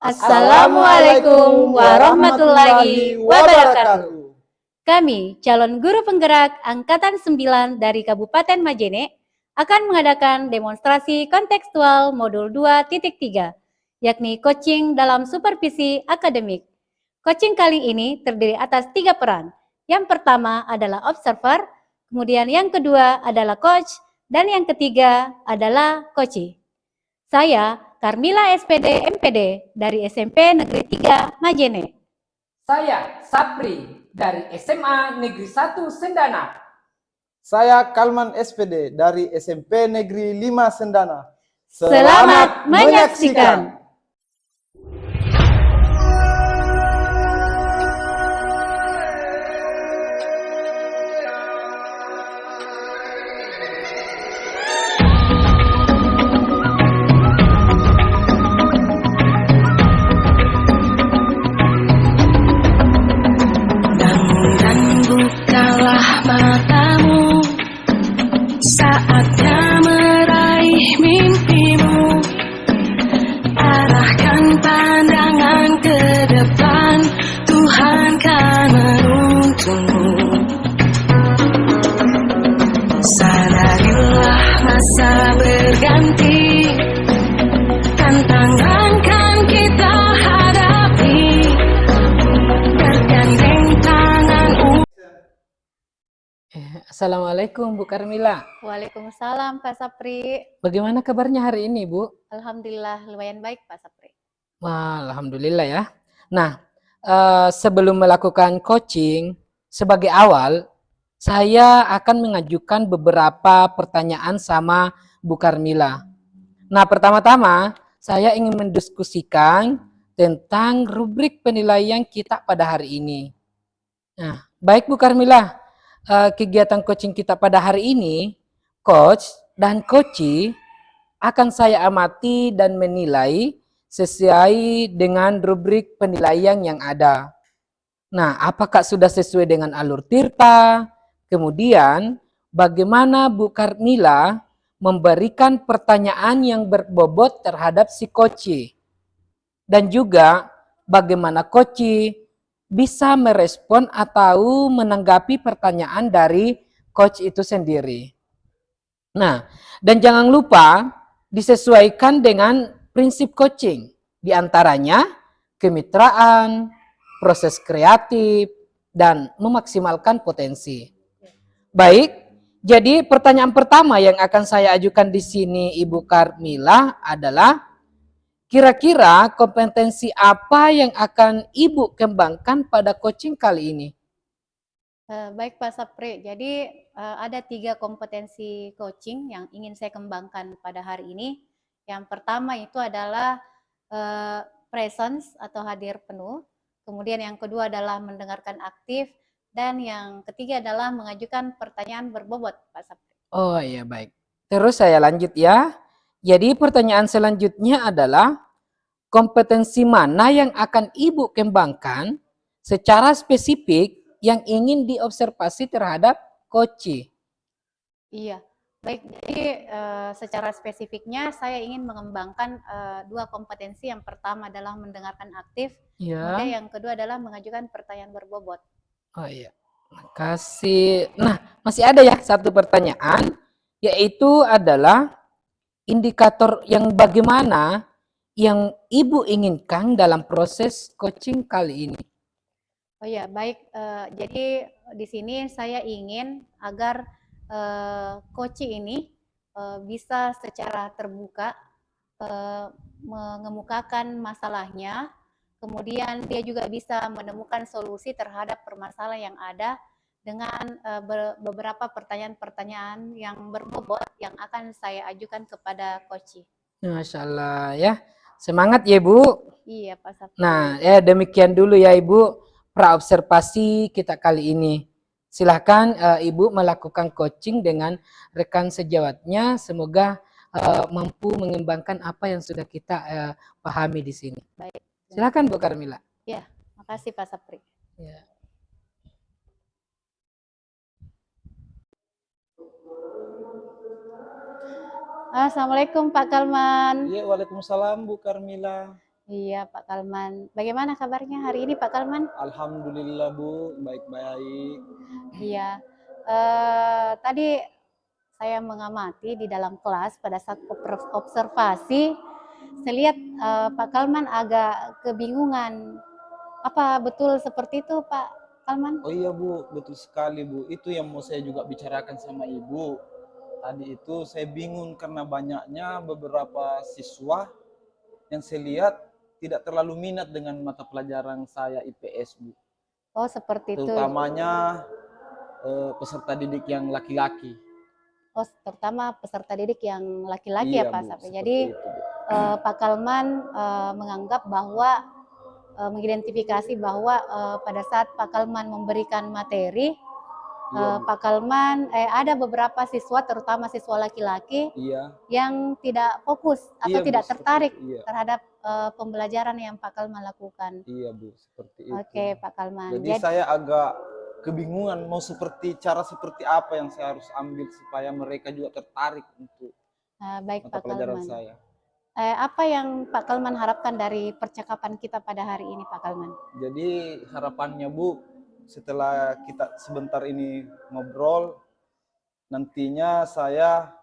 Assalamualaikum warahmatullahi wabarakatuh. Kami, calon guru penggerak Angkatan 9 dari Kabupaten Majene, akan mengadakan demonstrasi kontekstual modul 2.3, yakni coaching dalam supervisi akademik. Coaching kali ini terdiri atas 3 peran. Yang pertama adalah observer, kemudian yang kedua adalah coach, dan yang ketiga adalah coachee. Saya Carmila SPD MPD dari SMP Negeri 3 Majene. Saya Sapri dari SMA Negeri 1 Sendana. Saya Kalman SPD dari SMP Negeri 5 Sendana. Selamat menyaksikan. Bukalah matamu, saatnya meraih mimpimu. Arahkan pandangan ke depan, Tuhan kan menuntunmu. Sadarilah masa berganti, tantangan kan kita hadapi. Bergandeng tangan. Assalamualaikum Bu Carmila. Waalaikumsalam Pak Sapri. Bagaimana kabarnya hari ini Bu? Alhamdulillah lumayan baik Pak Sapri. Wah, alhamdulillah ya. Nah, sebelum melakukan coaching, sebagai awal, saya akan mengajukan beberapa pertanyaan sama Bu Carmila. Nah, pertama-tama saya ingin mendiskusikan tentang rubrik penilaian kita pada hari ini. Nah, baik Bu Carmila, kegiatan coaching kita pada hari ini, coach dan coachee akan saya amati dan menilai sesuai dengan rubrik penilaian yang ada. Nah, apakah sudah sesuai dengan alur tirta? Kemudian, bagaimana Bu Carmila memberikan pertanyaan yang berbobot terhadap si coachee? Dan juga, bagaimana coachee bisa merespon atau menanggapi pertanyaan dari coach itu sendiri. Nah, dan jangan lupa disesuaikan dengan prinsip coaching. Di antaranya kemitraan, proses kreatif, dan memaksimalkan potensi. Baik, jadi pertanyaan pertama yang akan saya ajukan di sini Ibu Carmila adalah, kira-kira kompetensi apa yang akan Ibu kembangkan pada coaching kali ini? Baik Pak Sapri, jadi ada 3 kompetensi coaching yang ingin saya kembangkan pada hari ini. Yang pertama itu adalah presence atau hadir penuh. Kemudian yang kedua adalah mendengarkan aktif. Dan yang ketiga adalah mengajukan pertanyaan berbobot Pak Sapri. Oh iya, baik. Terus saya lanjut ya. Jadi pertanyaan selanjutnya adalah, kompetensi mana yang akan Ibu kembangkan secara spesifik yang ingin diobservasi terhadap coachee? Iya, baik. Jadi secara spesifiknya saya ingin mengembangkan 2 kompetensi. Yang pertama adalah mendengarkan aktif, kemudian yang kedua adalah mengajukan pertanyaan berbobot. Oh iya, makasih. Nah, masih ada ya satu pertanyaan, yaitu adalah indikator yang bagaimana yang Ibu inginkan dalam proses coaching kali ini. Oh ya, baik. Jadi di sini saya ingin agar coachee ini bisa secara terbuka mengemukakan masalahnya, kemudian dia juga bisa menemukan solusi terhadap permasalahan yang ada dengan beberapa pertanyaan-pertanyaan yang berbobot yang akan saya ajukan kepada coachee. Masya Allah ya, semangat ya Bu. Iya Pak Sapri. Nah ya, demikian dulu ya Ibu praobservasi kita kali ini. Silahkan Ibu melakukan coaching dengan rekan sejawatnya, semoga mampu mengembangkan apa yang sudah kita pahami di sini. Baik. Silakan Bu Carmila. Ya, makasih Pak Sapri. Ya. Assalamualaikum Pak Kalman. Iya, waalaikumsalam Bu Carmila. Iya, Pak Kalman. Bagaimana kabarnya hari ini, Pak Kalman? Alhamdulillah Bu, baik-baik. Iya, tadi saya mengamati di dalam kelas pada saat observasi, saya lihat Pak Kalman agak kebingungan. Apa betul seperti itu, Pak Kalman? Oh iya Bu, betul sekali Bu. Itu yang mau saya juga bicarakan sama Ibu. Tadi itu saya bingung karena banyaknya beberapa siswa yang saya lihat tidak terlalu minat dengan mata pelajaran saya IPS Bu. Oh, seperti itu. Terutamanya peserta didik yang laki-laki. Oh, terutama peserta didik yang laki-laki ya, Iya Pak Bu, Sapi. seperti Jadi itu Bu. Pak Kalman menganggap bahwa mengidentifikasi bahwa pada saat Pak Kalman memberikan materi, Iya Bu. Pak Kalman ada beberapa siswa, terutama siswa laki-laki, Iya. yang tidak fokus atau Iya Bu, tidak seperti tertarik itu. Iya. terhadap pembelajaran yang Pak Kalman lakukan. Iya Bu, seperti itu. Oke, Pak Kalman. Jadi saya agak kebingungan mau cara seperti apa yang saya harus ambil supaya mereka juga tertarik untuk Baik mata Pak pelajaran Kalman. saya. Apa yang Pak Kalman harapkan dari percakapan kita pada hari ini, Pak Kalman? Jadi harapannya Bu, setelah kita sebentar ini ngobrol, nantinya saya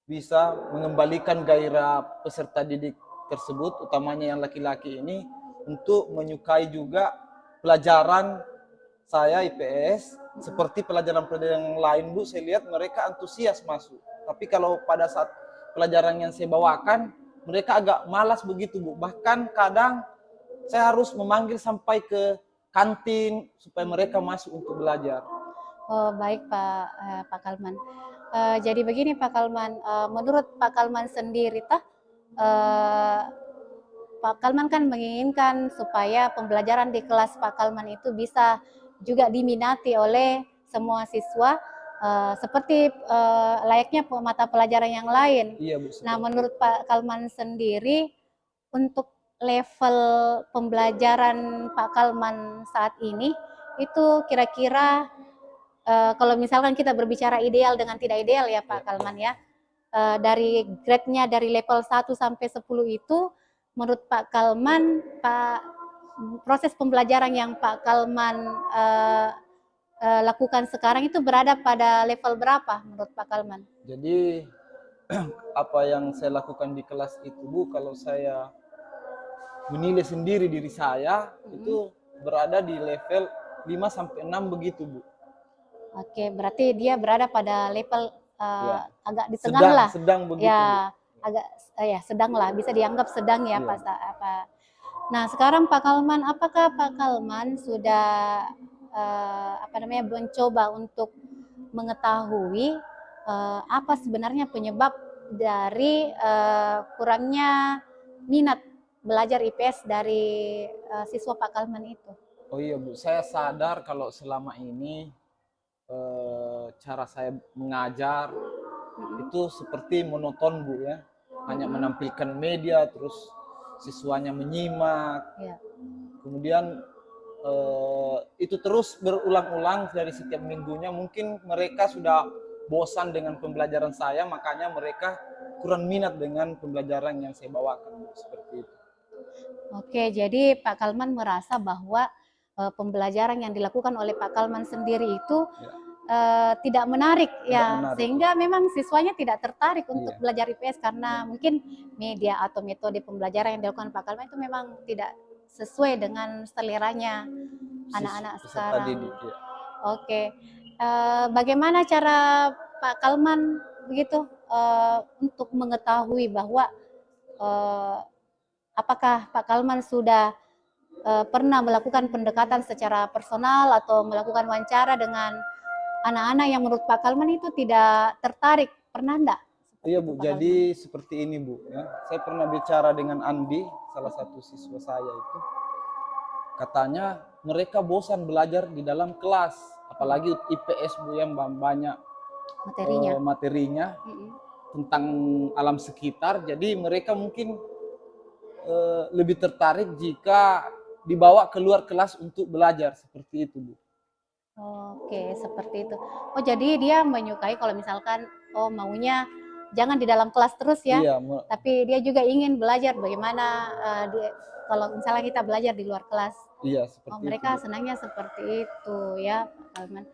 bisa mengembalikan gairah peserta didik tersebut, utamanya yang laki-laki ini, untuk menyukai juga pelajaran saya IPS, seperti pelajaran-pelajaran yang lain Bu, saya lihat mereka antusias masuk. Tapi kalau pada saat pelajaran yang saya bawakan, mereka agak malas begitu Bu. Bahkan kadang saya harus memanggil sampai ke kantin supaya mereka masuk untuk belajar. Oh, baik Pak Kalman. Jadi begini Pak Kalman, menurut Pak Kalman sendiri Pak Kalman kan menginginkan supaya pembelajaran di kelas Pak Kalman itu bisa juga diminati oleh semua siswa seperti layaknya mata pelajaran yang lain. Iya Bu. Nah, menurut Pak Kalman sendiri, untuk level pembelajaran Pak Kalman saat ini itu kira-kira kalau misalkan kita berbicara ideal dengan tidak ideal ya Pak Kalman ya, dari grade-nya dari level 1 sampai 10 itu, menurut Pak Kalman, proses pembelajaran yang Pak Kalman lakukan sekarang itu berada pada level berapa menurut Pak Kalman? Jadi apa yang saya lakukan di kelas itu Bu, kalau saya menilai sendiri diri saya, itu berada di level 5 sampai 6 begitu Bu. Oke, berarti dia berada pada level agak di tengah Sedang, lah. sedang begitu. Ya, agak ya sedang lah, bisa dianggap sedang ya Pak. Nah, sekarang Pak Kalman, apakah Pak Kalman sudah mencoba untuk mengetahui apa sebenarnya penyebab dari kurangnya minat belajar IPS dari siswa Pak Kalman itu? Oh iya Bu, saya sadar kalau selama ini cara saya mengajar itu seperti monoton Bu ya, hanya menampilkan media terus siswanya menyimak, kemudian itu terus berulang-ulang dari setiap minggunya. Mungkin mereka sudah bosan dengan pembelajaran saya, makanya mereka kurang minat dengan pembelajaran yang saya bawakan seperti itu. Oke, jadi Pak Kalman merasa bahwa pembelajaran yang dilakukan oleh Pak Kalman sendiri itu tidak menarik ya, sehingga memang siswanya tidak tertarik untuk belajar IPS karena mungkin media atau metode pembelajaran yang dilakukan Pak Kalman itu memang tidak sesuai dengan seleranya anak-anak sekarang. Oke, bagaimana cara Pak Kalman begitu untuk mengetahui bahwa apakah Pak Kalman sudah pernah melakukan pendekatan secara personal atau melakukan wawancara dengan anak-anak yang menurut Pak Kalman itu tidak tertarik? Pernah enggak? Iya Bu, jadi seperti ini Bu ya. Saya pernah bicara dengan Andi, salah satu siswa saya itu. Katanya mereka bosan belajar di dalam kelas, apalagi IPS Bu yang banyak materinya tentang alam sekitar. Jadi mereka mungkin lebih tertarik jika dibawa keluar kelas untuk belajar, seperti itu Bu. Oke, seperti itu. Oh, jadi dia menyukai kalau misalkan maunya jangan di dalam kelas terus ya, Iya, tapi dia juga ingin belajar bagaimana kalau misalnya kita belajar di luar kelas. iya Oh, seperti mereka itu. Bu. senangnya seperti itu ya, Pak Kalman.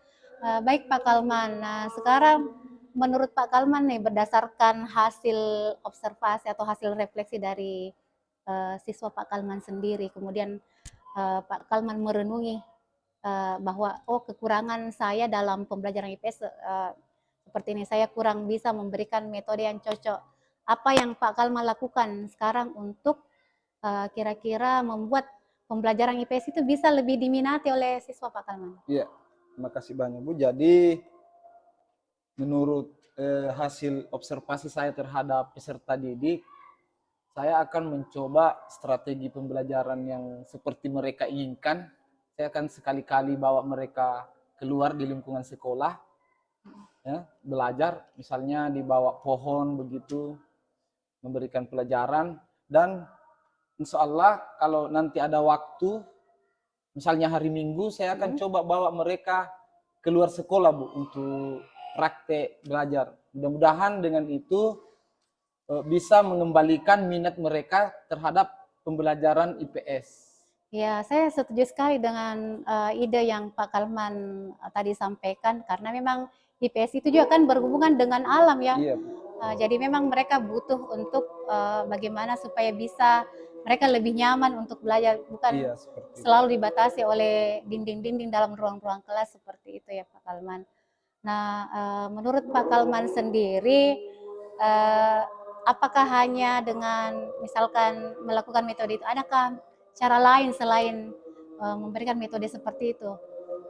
Baik Pak Kalman, nah sekarang menurut Pak Kalman nih berdasarkan hasil observasi atau hasil refleksi dari siswa Pak Kalman sendiri, kemudian Pak Kalman merenungi bahwa oh kekurangan saya dalam pembelajaran IPS seperti ini, saya kurang bisa memberikan metode yang cocok. Apa yang Pak Kalman lakukan sekarang untuk kira-kira membuat pembelajaran IPS itu bisa lebih diminati oleh siswa Pak Kalman? Iya, terima kasih banyak Bu. Jadi menurut hasil observasi saya terhadap peserta didik, saya akan mencoba strategi pembelajaran yang seperti mereka inginkan. Saya akan sekali-kali bawa mereka keluar di lingkungan sekolah, ya, belajar, misalnya di bawah pohon begitu, memberikan pelajaran. Dan insya Allah kalau nanti ada waktu, misalnya hari Minggu, saya akan coba bawa mereka keluar sekolah Bu untuk praktek belajar. Mudah-mudahan dengan itu bisa mengembalikan minat mereka terhadap pembelajaran IPS. Ya, saya setuju sekali dengan ide yang Pak Kalman tadi sampaikan, karena memang IPS itu juga kan berhubungan dengan alam ya. Iya, Jadi memang mereka butuh untuk bagaimana supaya bisa mereka lebih nyaman untuk belajar, bukan iya seperti itu. selalu dibatasi oleh dinding-dinding dalam ruang-ruang kelas seperti itu ya Pak Kalman. Nah, menurut Pak Kalman sendiri, apakah hanya dengan misalkan melakukan metode itu, adakah cara lain selain memberikan metode seperti itu?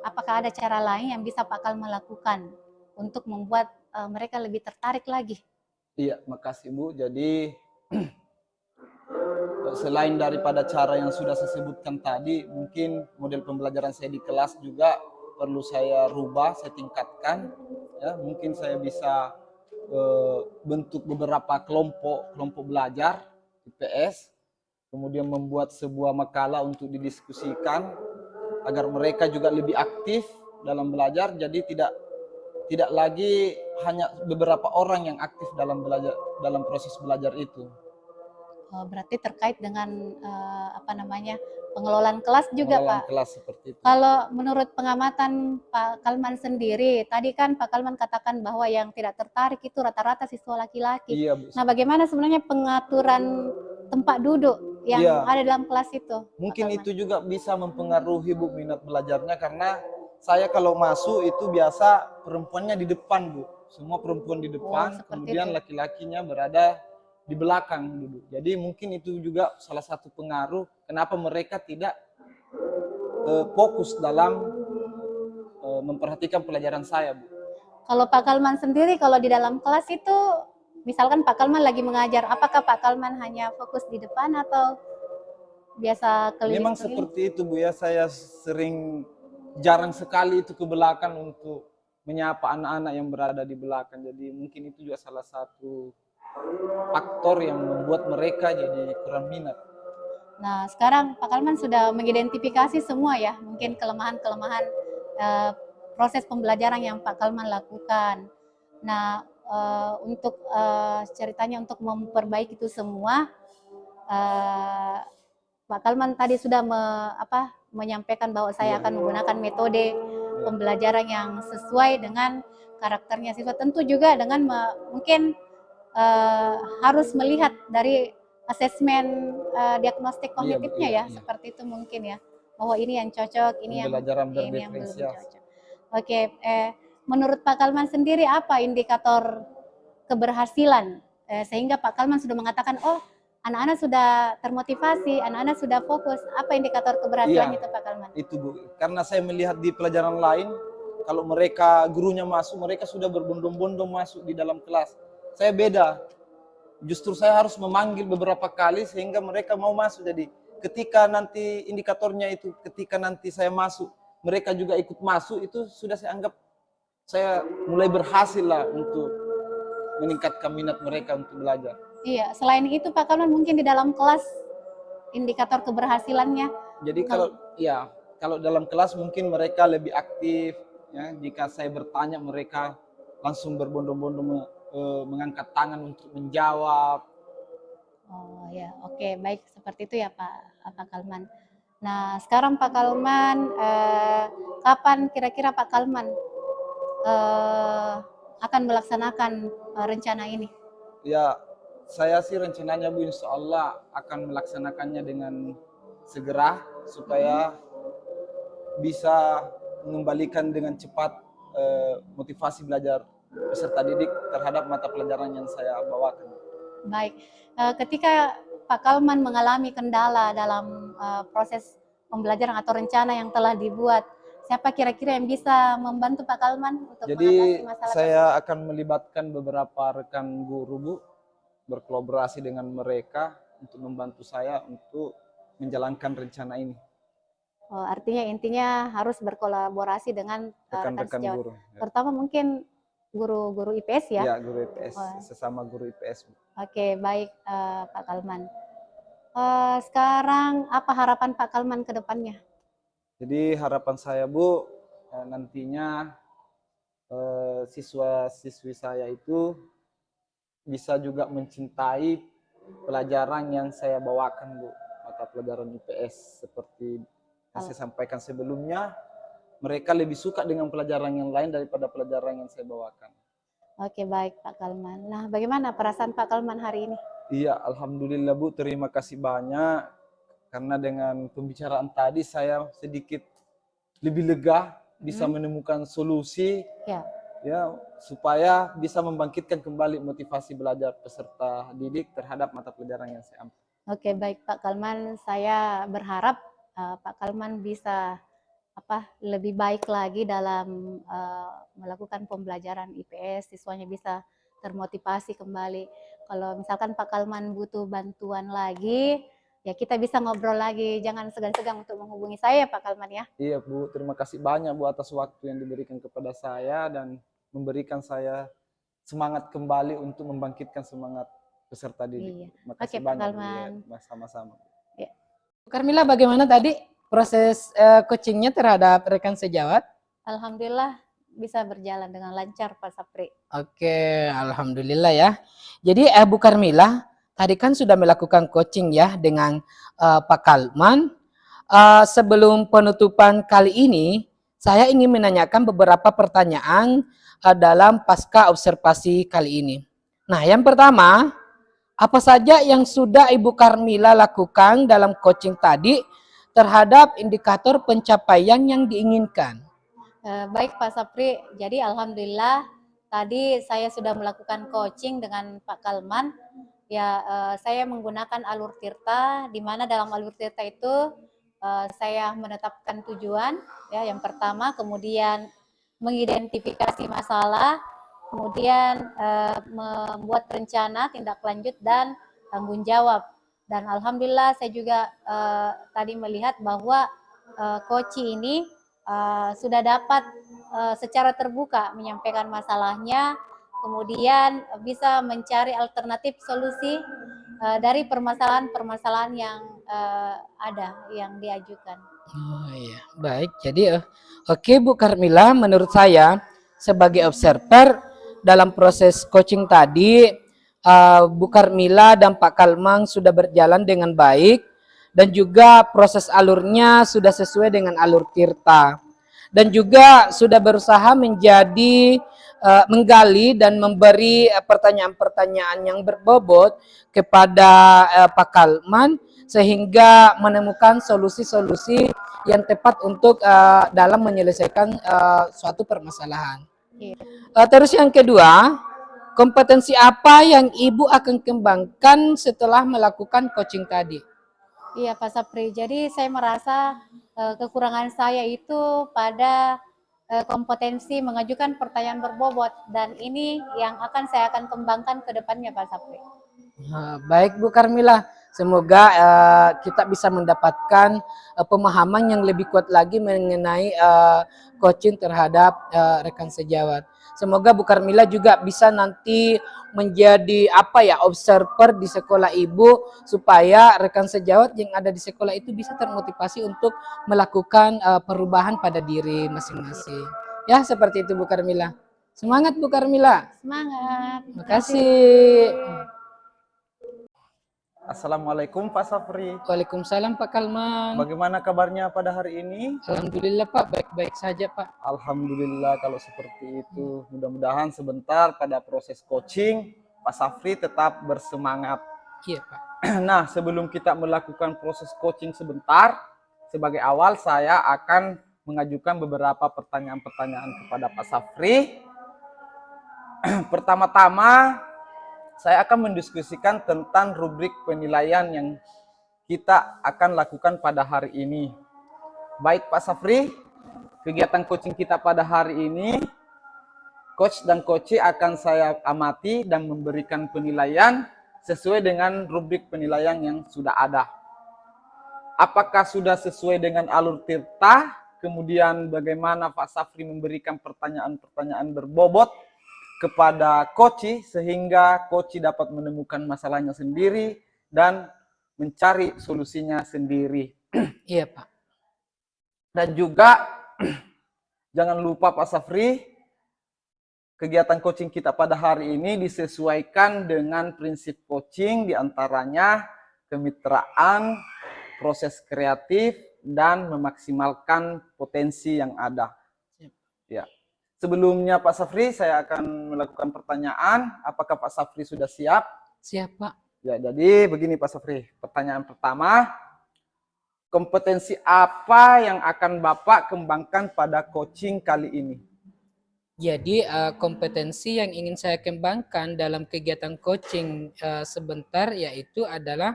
Apakah ada cara lain yang bisa Pak Kalman lakukan untuk membuat mereka lebih tertarik lagi? Iya, makasih Bu. Jadi selain daripada cara yang sudah saya sebutkan tadi, mungkin model pembelajaran saya di kelas juga perlu saya rubah, saya tingkatkan. Ya, mungkin saya bisa bentuk beberapa kelompok belajar IPS, kemudian membuat sebuah makalah untuk didiskusikan agar mereka juga lebih aktif dalam belajar. Jadi tidak lagi hanya beberapa orang yang aktif dalam belajar, dalam proses belajar itu. Berarti terkait dengan pengelolaan kelas juga Pengelolaan Pak. kelas seperti itu. Kalau menurut pengamatan Pak Kalman sendiri, tadi kan Pak Kalman katakan bahwa yang tidak tertarik itu rata-rata siswa laki-laki. Iya, Bu. Nah, bagaimana sebenarnya pengaturan tempat duduk yang Iya. ada dalam kelas itu? Mungkin Pak Kalman? itu juga bisa mempengaruhi Bu minat belajarnya, karena saya kalau masuk itu biasa perempuannya di depan Bu. Semua perempuan di depan, seperti kemudian itu. laki-lakinya berada di belakang duduk. Jadi mungkin itu juga salah satu pengaruh kenapa mereka tidak fokus dalam memperhatikan pelajaran saya, Bu. Kalau Pak Kalman sendiri, kalau di dalam kelas itu, misalkan Pak Kalman lagi mengajar, apakah Pak Kalman hanya fokus di depan atau biasa keliling-keliling? Memang seperti itu Bu ya, saya jarang sekali itu ke belakang untuk menyapa anak-anak yang berada di belakang. Jadi mungkin itu juga salah satu faktor yang membuat mereka jadi kurang minat. Nah, sekarang Pak Kalman sudah mengidentifikasi semua ya, mungkin kelemahan-kelemahan proses pembelajaran yang Pak Kalman lakukan. Nah, untuk ceritanya untuk memperbaiki itu semua, Pak Kalman tadi sudah menyampaikan bahwa saya akan menggunakan metode pembelajaran yang sesuai dengan karakternya siswa. Tentu juga dengan mungkin harus melihat dari asesmen diagnostik kognitifnya ya, seperti itu mungkin ya, bahwa ini yang cocok, ini yang belum cocok. Oke, menurut Pak Kalman sendiri apa indikator keberhasilan sehingga Pak Kalman sudah mengatakan, oh anak-anak sudah termotivasi, anak-anak sudah fokus, apa indikator keberhasilan itu Pak Kalman? Itu Bu, karena saya melihat di pelajaran lain, kalau mereka gurunya masuk, mereka sudah berbondong-bondong masuk di dalam kelas. Saya beda, justru saya harus memanggil beberapa kali sehingga mereka mau masuk. Jadi ketika nanti indikatornya itu, ketika nanti saya masuk, mereka juga ikut masuk, itu sudah saya anggap saya mulai berhasil lah untuk meningkatkan minat mereka untuk belajar. Iya, selain itu Pak Kalman mungkin di dalam kelas indikator keberhasilannya. Jadi kalau dalam kelas mungkin mereka lebih aktif ya. Jika saya bertanya mereka langsung berbondong-bondong mengangkat tangan untuk menjawab. Oh ya, oke, baik seperti itu ya Pak Kalman. Nah, sekarang Pak Kalman, kapan kira-kira Pak Kalman akan melaksanakan rencana ini? Ya, saya sih rencananya Bu, insya Allah akan melaksanakannya dengan segera supaya bisa mengembalikan dengan cepat motivasi belajar peserta didik terhadap mata pelajaran yang saya bawakan. Baik, ketika Pak Kalman mengalami kendala dalam proses pembelajaran atau rencana yang telah dibuat, siapa kira-kira yang bisa membantu Pak Kalman untuk Jadi mengatasi masalah saya akan melibatkan beberapa rekan guru Bu, berkolaborasi dengan mereka untuk membantu saya untuk menjalankan rencana ini. Oh, artinya intinya harus berkolaborasi dengan rekan Rekan-rekan sejawat. guru. Ya. Terutama mungkin guru-guru IPS ya. Ya, guru IPS, Wah. sesama guru IPS. Bu. Oke, baik Pak Kalman. Sekarang apa harapan Pak Kalman ke depannya? Jadi harapan saya Bu, nantinya siswa-siswi saya itu bisa juga mencintai pelajaran yang saya bawakan Bu, mata pelajaran IPS seperti yang saya sampaikan sebelumnya, mereka lebih suka dengan pelajaran yang lain daripada pelajaran yang saya bawakan. Oke, baik Pak Kalman. Nah, bagaimana perasaan Pak Kalman hari ini? Iya, alhamdulillah Bu, terima kasih banyak karena dengan pembicaraan tadi saya sedikit lebih lega, bisa menemukan solusi ya supaya bisa membangkitkan kembali motivasi belajar peserta didik terhadap mata pelajaran yang saya ambil. Oke, baik Pak Kalman. Saya berharap Pak Kalman bisa lebih baik lagi dalam melakukan pembelajaran IPS, siswanya bisa termotivasi kembali. Kalau misalkan Pak Kalman butuh bantuan lagi, ya kita bisa ngobrol lagi. Jangan segan-segan untuk menghubungi saya Pak Kalman ya. Iya Bu, terima kasih banyak Bu atas waktu yang diberikan kepada saya dan memberikan saya semangat kembali untuk membangkitkan semangat peserta didik. Iya. Terima kasih Oke, Pak banyak Kalman. Bu, ya. Sama-sama. Ya. Bu Karmila, bagaimana tadi proses coachingnya terhadap rekan sejawat? Alhamdulillah bisa berjalan dengan lancar Pak Sapri. Oke, alhamdulillah ya. Jadi Bu Karmila tadi kan sudah melakukan coaching ya dengan Pak Kalman. Sebelum penutupan kali ini, saya ingin menanyakan beberapa pertanyaan dalam pasca observasi kali ini. Nah, yang pertama, apa saja yang sudah Ibu Karmila lakukan dalam coaching tadi terhadap indikator pencapaian yang diinginkan? Baik Pak Sapri, jadi alhamdulillah tadi saya sudah melakukan coaching dengan Pak Kalman. Ya, saya menggunakan alur tirta, di mana dalam alur tirta itu saya menetapkan tujuan, ya, yang pertama, kemudian mengidentifikasi masalah, kemudian membuat rencana tindak lanjut dan tanggung jawab. Dan alhamdulillah saya juga tadi melihat bahwa coaching ini sudah dapat secara terbuka menyampaikan masalahnya, kemudian bisa mencari alternatif solusi dari permasalahan-permasalahan yang ada, yang diajukan. Oh iya, baik. Jadi oke Bu Karmila, menurut saya sebagai observer dalam proses coaching tadi, Bu Karmila dan Pak Kalman sudah berjalan dengan baik dan juga proses alurnya sudah sesuai dengan alur tirta dan juga sudah berusaha menjadi menggali dan memberi pertanyaan-pertanyaan yang berbobot kepada Pak Kalman sehingga menemukan solusi-solusi yang tepat untuk dalam menyelesaikan suatu permasalahan. Terus yang kedua, kompetensi apa yang Ibu akan kembangkan setelah melakukan coaching tadi? Iya Pak Sapri, jadi saya merasa kekurangan saya itu pada kompetensi mengajukan pertanyaan berbobot, dan ini yang saya akan kembangkan ke depannya Pak Sapri. Baik Bu Karmila, semoga kita bisa mendapatkan pemahaman yang lebih kuat lagi mengenai coaching terhadap rekan sejawat. Semoga Bu Karmila juga bisa nanti menjadi observer di sekolah Ibu supaya rekan sejawat yang ada di sekolah itu bisa termotivasi untuk melakukan perubahan pada diri masing-masing. Ya, seperti itu Bu Karmila. Semangat Bu Karmila. Semangat. Terima kasih. Assalamualaikum Pak Safri. Waalaikumsalam Pak Kalman. Bagaimana kabarnya pada hari ini? Alhamdulillah Pak, baik-baik saja Pak. Alhamdulillah kalau seperti itu. Mudah-mudahan sebentar pada proses coaching, Pak Safri tetap bersemangat. Iya Pak. Nah, sebelum kita melakukan proses coaching sebentar, sebagai awal saya akan mengajukan beberapa pertanyaan-pertanyaan kepada Pak Safri. Pertama-tama, saya akan mendiskusikan tentang rubrik penilaian yang kita akan lakukan pada hari ini. Baik Pak Safri, kegiatan coaching kita pada hari ini, coach dan coachee akan saya amati dan memberikan penilaian sesuai dengan rubrik penilaian yang sudah ada. Apakah sudah sesuai dengan alur tirta? Kemudian bagaimana Pak Safri memberikan pertanyaan-pertanyaan berbobot kepada coachee sehingga coachee dapat menemukan masalahnya sendiri dan mencari solusinya sendiri. Iya Pak. Dan juga jangan lupa Pak Safri, kegiatan coaching kita pada hari ini disesuaikan dengan prinsip coaching, diantaranya kemitraan, proses kreatif, dan memaksimalkan potensi yang ada. Ya. Sebelumnya Pak Safri, saya akan melakukan pertanyaan. Apakah Pak Safri sudah siap? Siap Pak. Ya, jadi begini Pak Safri. Pertanyaan pertama, kompetensi apa yang akan Bapak kembangkan pada coaching kali ini? Jadi kompetensi yang ingin saya kembangkan dalam kegiatan coaching sebentar yaitu adalah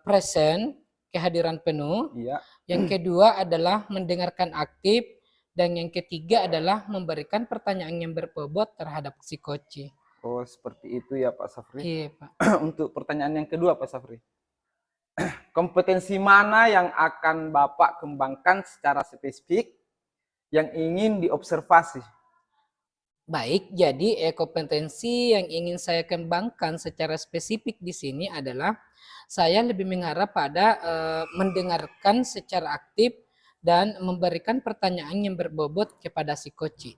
present, kehadiran penuh. Iya. Yang kedua adalah mendengarkan aktif. Dan yang ketiga adalah memberikan pertanyaan yang berbobot terhadap si coachee. Oh, seperti itu ya Pak Safri. Iya Pak. Untuk pertanyaan yang kedua Pak Safri. Kompetensi mana yang akan Bapak kembangkan secara spesifik yang ingin diobservasi? Baik, jadi kompetensi yang ingin saya kembangkan secara spesifik di sini adalah saya lebih mengharap pada mendengarkan secara aktif dan memberikan pertanyaan yang berbobot kepada si coachee.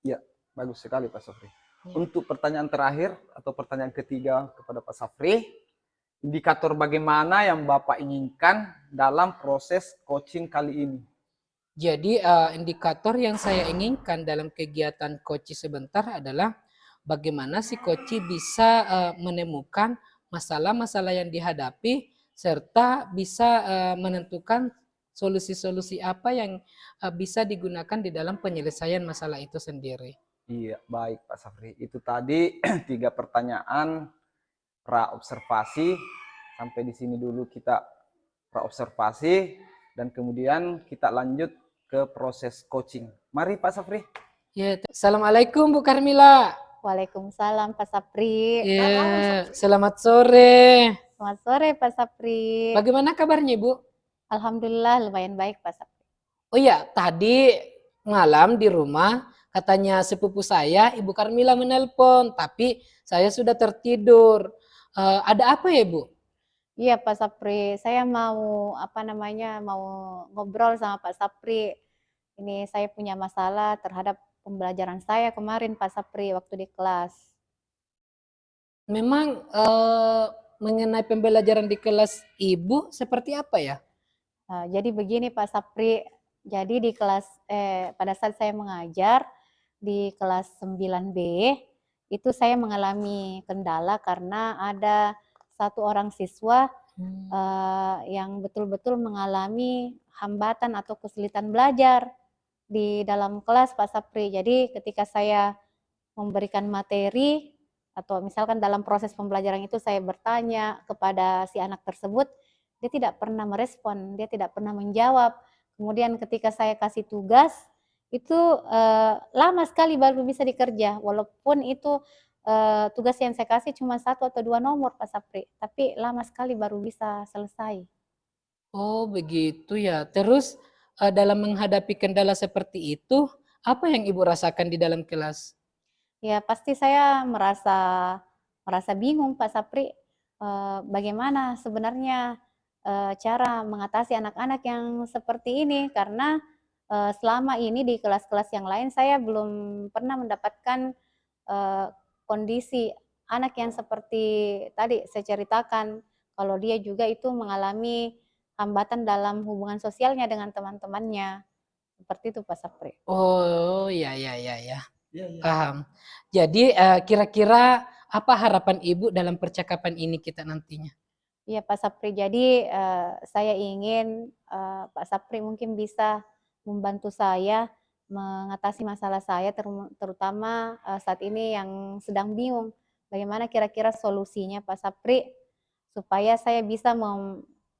Ya, bagus sekali Pak Safri. Untuk pertanyaan terakhir atau pertanyaan ketiga kepada Pak Safri, indikator bagaimana yang Bapak inginkan dalam proses coaching kali ini? Jadi indikator yang saya inginkan dalam kegiatan coaching sebentar adalah bagaimana si coaching bisa menemukan masalah-masalah yang dihadapi serta bisa menentukan solusi-solusi apa yang bisa digunakan di dalam penyelesaian masalah itu sendiri. Iya, baik Pak Safri. Itu tadi 3 pertanyaan pra-observasi. Sampai di sini dulu kita pra-observasi dan kemudian kita lanjut ke proses coaching. Mari Pak Safri. Ya, Assalamualaikum Bu Karmila. Waalaikumsalam Pak Sapri. Ya, selamat sore. Selamat sore Pak Sapri. Bagaimana kabarnya Bu? Alhamdulillah lumayan baik Pak Sapri. Oh iya, tadi malam di rumah katanya sepupu saya, Ibu Karmila menelpon, tapi saya sudah tertidur. Ada apa ya Bu? Iya Pak Sapri, saya mau mau ngobrol sama Pak Sapri. Ini saya punya masalah terhadap pembelajaran saya kemarin Pak Sapri waktu di kelas. Memang mengenai pembelajaran di kelas Ibu seperti apa ya? Jadi begini Pak Sapri, jadi di kelas pada saat saya mengajar di kelas 9B itu saya mengalami kendala karena ada satu orang siswa yang betul-betul mengalami hambatan atau kesulitan belajar di dalam kelas Pak Sapri. Jadi ketika saya memberikan materi atau misalkan dalam proses pembelajaran itu saya bertanya kepada si anak tersebut, dia tidak pernah merespon, dia tidak pernah menjawab. Kemudian ketika saya kasih tugas, itu lama sekali baru bisa dikerja, walaupun itu tugas yang saya kasih cuma 1 atau 2 nomor Pak Sapri, tapi lama sekali baru bisa selesai. Oh begitu ya. Terus dalam menghadapi kendala seperti itu, apa yang Ibu rasakan di dalam kelas? Ya pasti saya merasa bingung Pak Sapri, bagaimana sebenarnya cara mengatasi anak-anak yang seperti ini karena selama ini di kelas-kelas yang lain saya belum pernah mendapatkan kondisi anak yang seperti tadi saya ceritakan, kalau dia juga itu mengalami hambatan dalam hubungan sosialnya dengan teman-temannya. Seperti itu Pak Sapri. Oh, ya ya ya ya. Iya, iya. Paham. Jadi, kira-kira apa harapan Ibu dalam percakapan ini kita nantinya? Iya Pak Sapri, jadi saya ingin Pak Sapri mungkin bisa membantu saya mengatasi masalah saya terutama saat ini yang sedang bingung bagaimana kira-kira solusinya Pak Sapri supaya saya bisa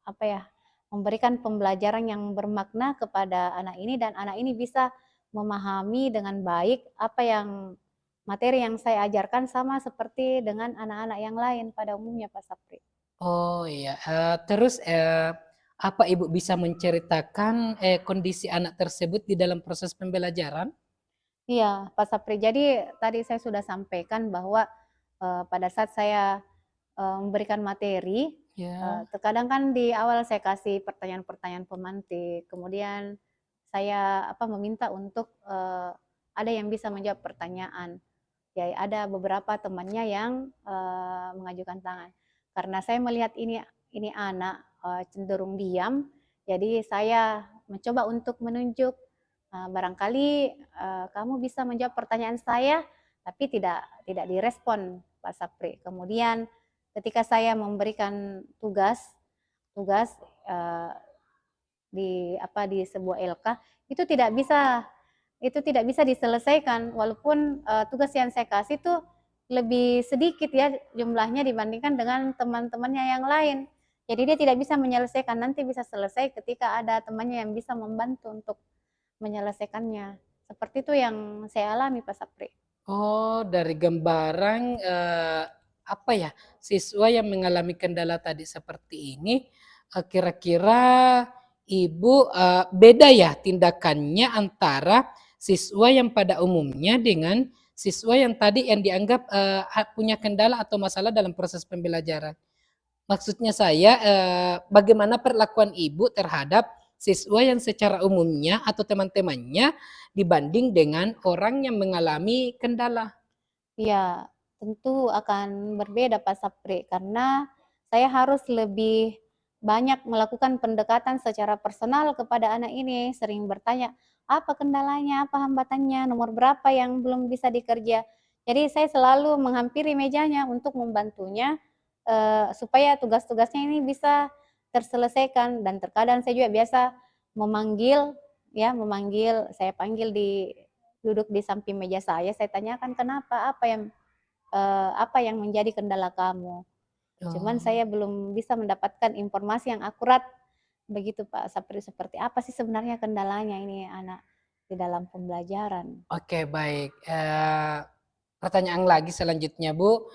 apa ya, memberikan pembelajaran yang bermakna kepada anak ini dan anak ini bisa memahami dengan baik apa yang materi yang saya ajarkan sama seperti dengan anak-anak yang lain pada umumnya Pak Sapri. Oh iya, terus, apa Ibu bisa menceritakan, kondisi anak tersebut di dalam proses pembelajaran? Iya, Pak Sapri. Jadi tadi saya sudah sampaikan bahwa pada saat saya memberikan materi, Ya. terkadang kan di awal saya kasih pertanyaan-pertanyaan pemantik, kemudian saya meminta untuk ada yang bisa menjawab pertanyaan. Ya, ada beberapa temannya yang mengajukan tangan. Karena saya melihat ini anak cenderung diam, jadi saya mencoba untuk menunjuk barangkali kamu bisa menjawab pertanyaan saya, tapi tidak direspon Pak Sapri. Kemudian ketika saya memberikan tugas tugas eh, di sebuah LK itu tidak bisa diselesaikan walaupun tugas yang saya kasih tuh lebih sedikit ya jumlahnya dibandingkan dengan teman-temannya yang lain. Jadi dia tidak bisa menyelesaikan, nanti bisa selesai ketika ada temannya yang bisa membantu untuk menyelesaikannya. Seperti itu yang saya alami Pak Sapri. Oh, dari gambaran, apa ya, siswa yang mengalami kendala tadi seperti ini, kira-kira Ibu, beda ya tindakannya antara siswa yang pada umumnya dengan siswa yang tadi yang dianggap, punya kendala atau masalah dalam proses pembelajaran? Maksudnya saya, bagaimana perlakuan Ibu terhadap siswa yang secara umumnya atau teman-temannya dibanding dengan orang yang mengalami kendala? Ya, tentu akan berbeda Pak Sapri, karena saya harus lebih banyak melakukan pendekatan secara personal kepada anak ini, sering bertanya, apa kendalanya, apa hambatannya, nomor berapa yang belum bisa dikerja. Jadi saya selalu menghampiri mejanya untuk membantunya supaya tugas-tugasnya ini bisa terselesaikan dan terkadang saya juga biasa memanggil saya panggil duduk di samping meja saya tanyakan kenapa, apa yang menjadi kendala kamu. Cuman Oh, saya belum bisa mendapatkan informasi yang akurat begitu Pak Sapri, seperti apa sih sebenarnya kendalanya ini anak di dalam pembelajaran. oke baik, pertanyaan lagi selanjutnya Bu,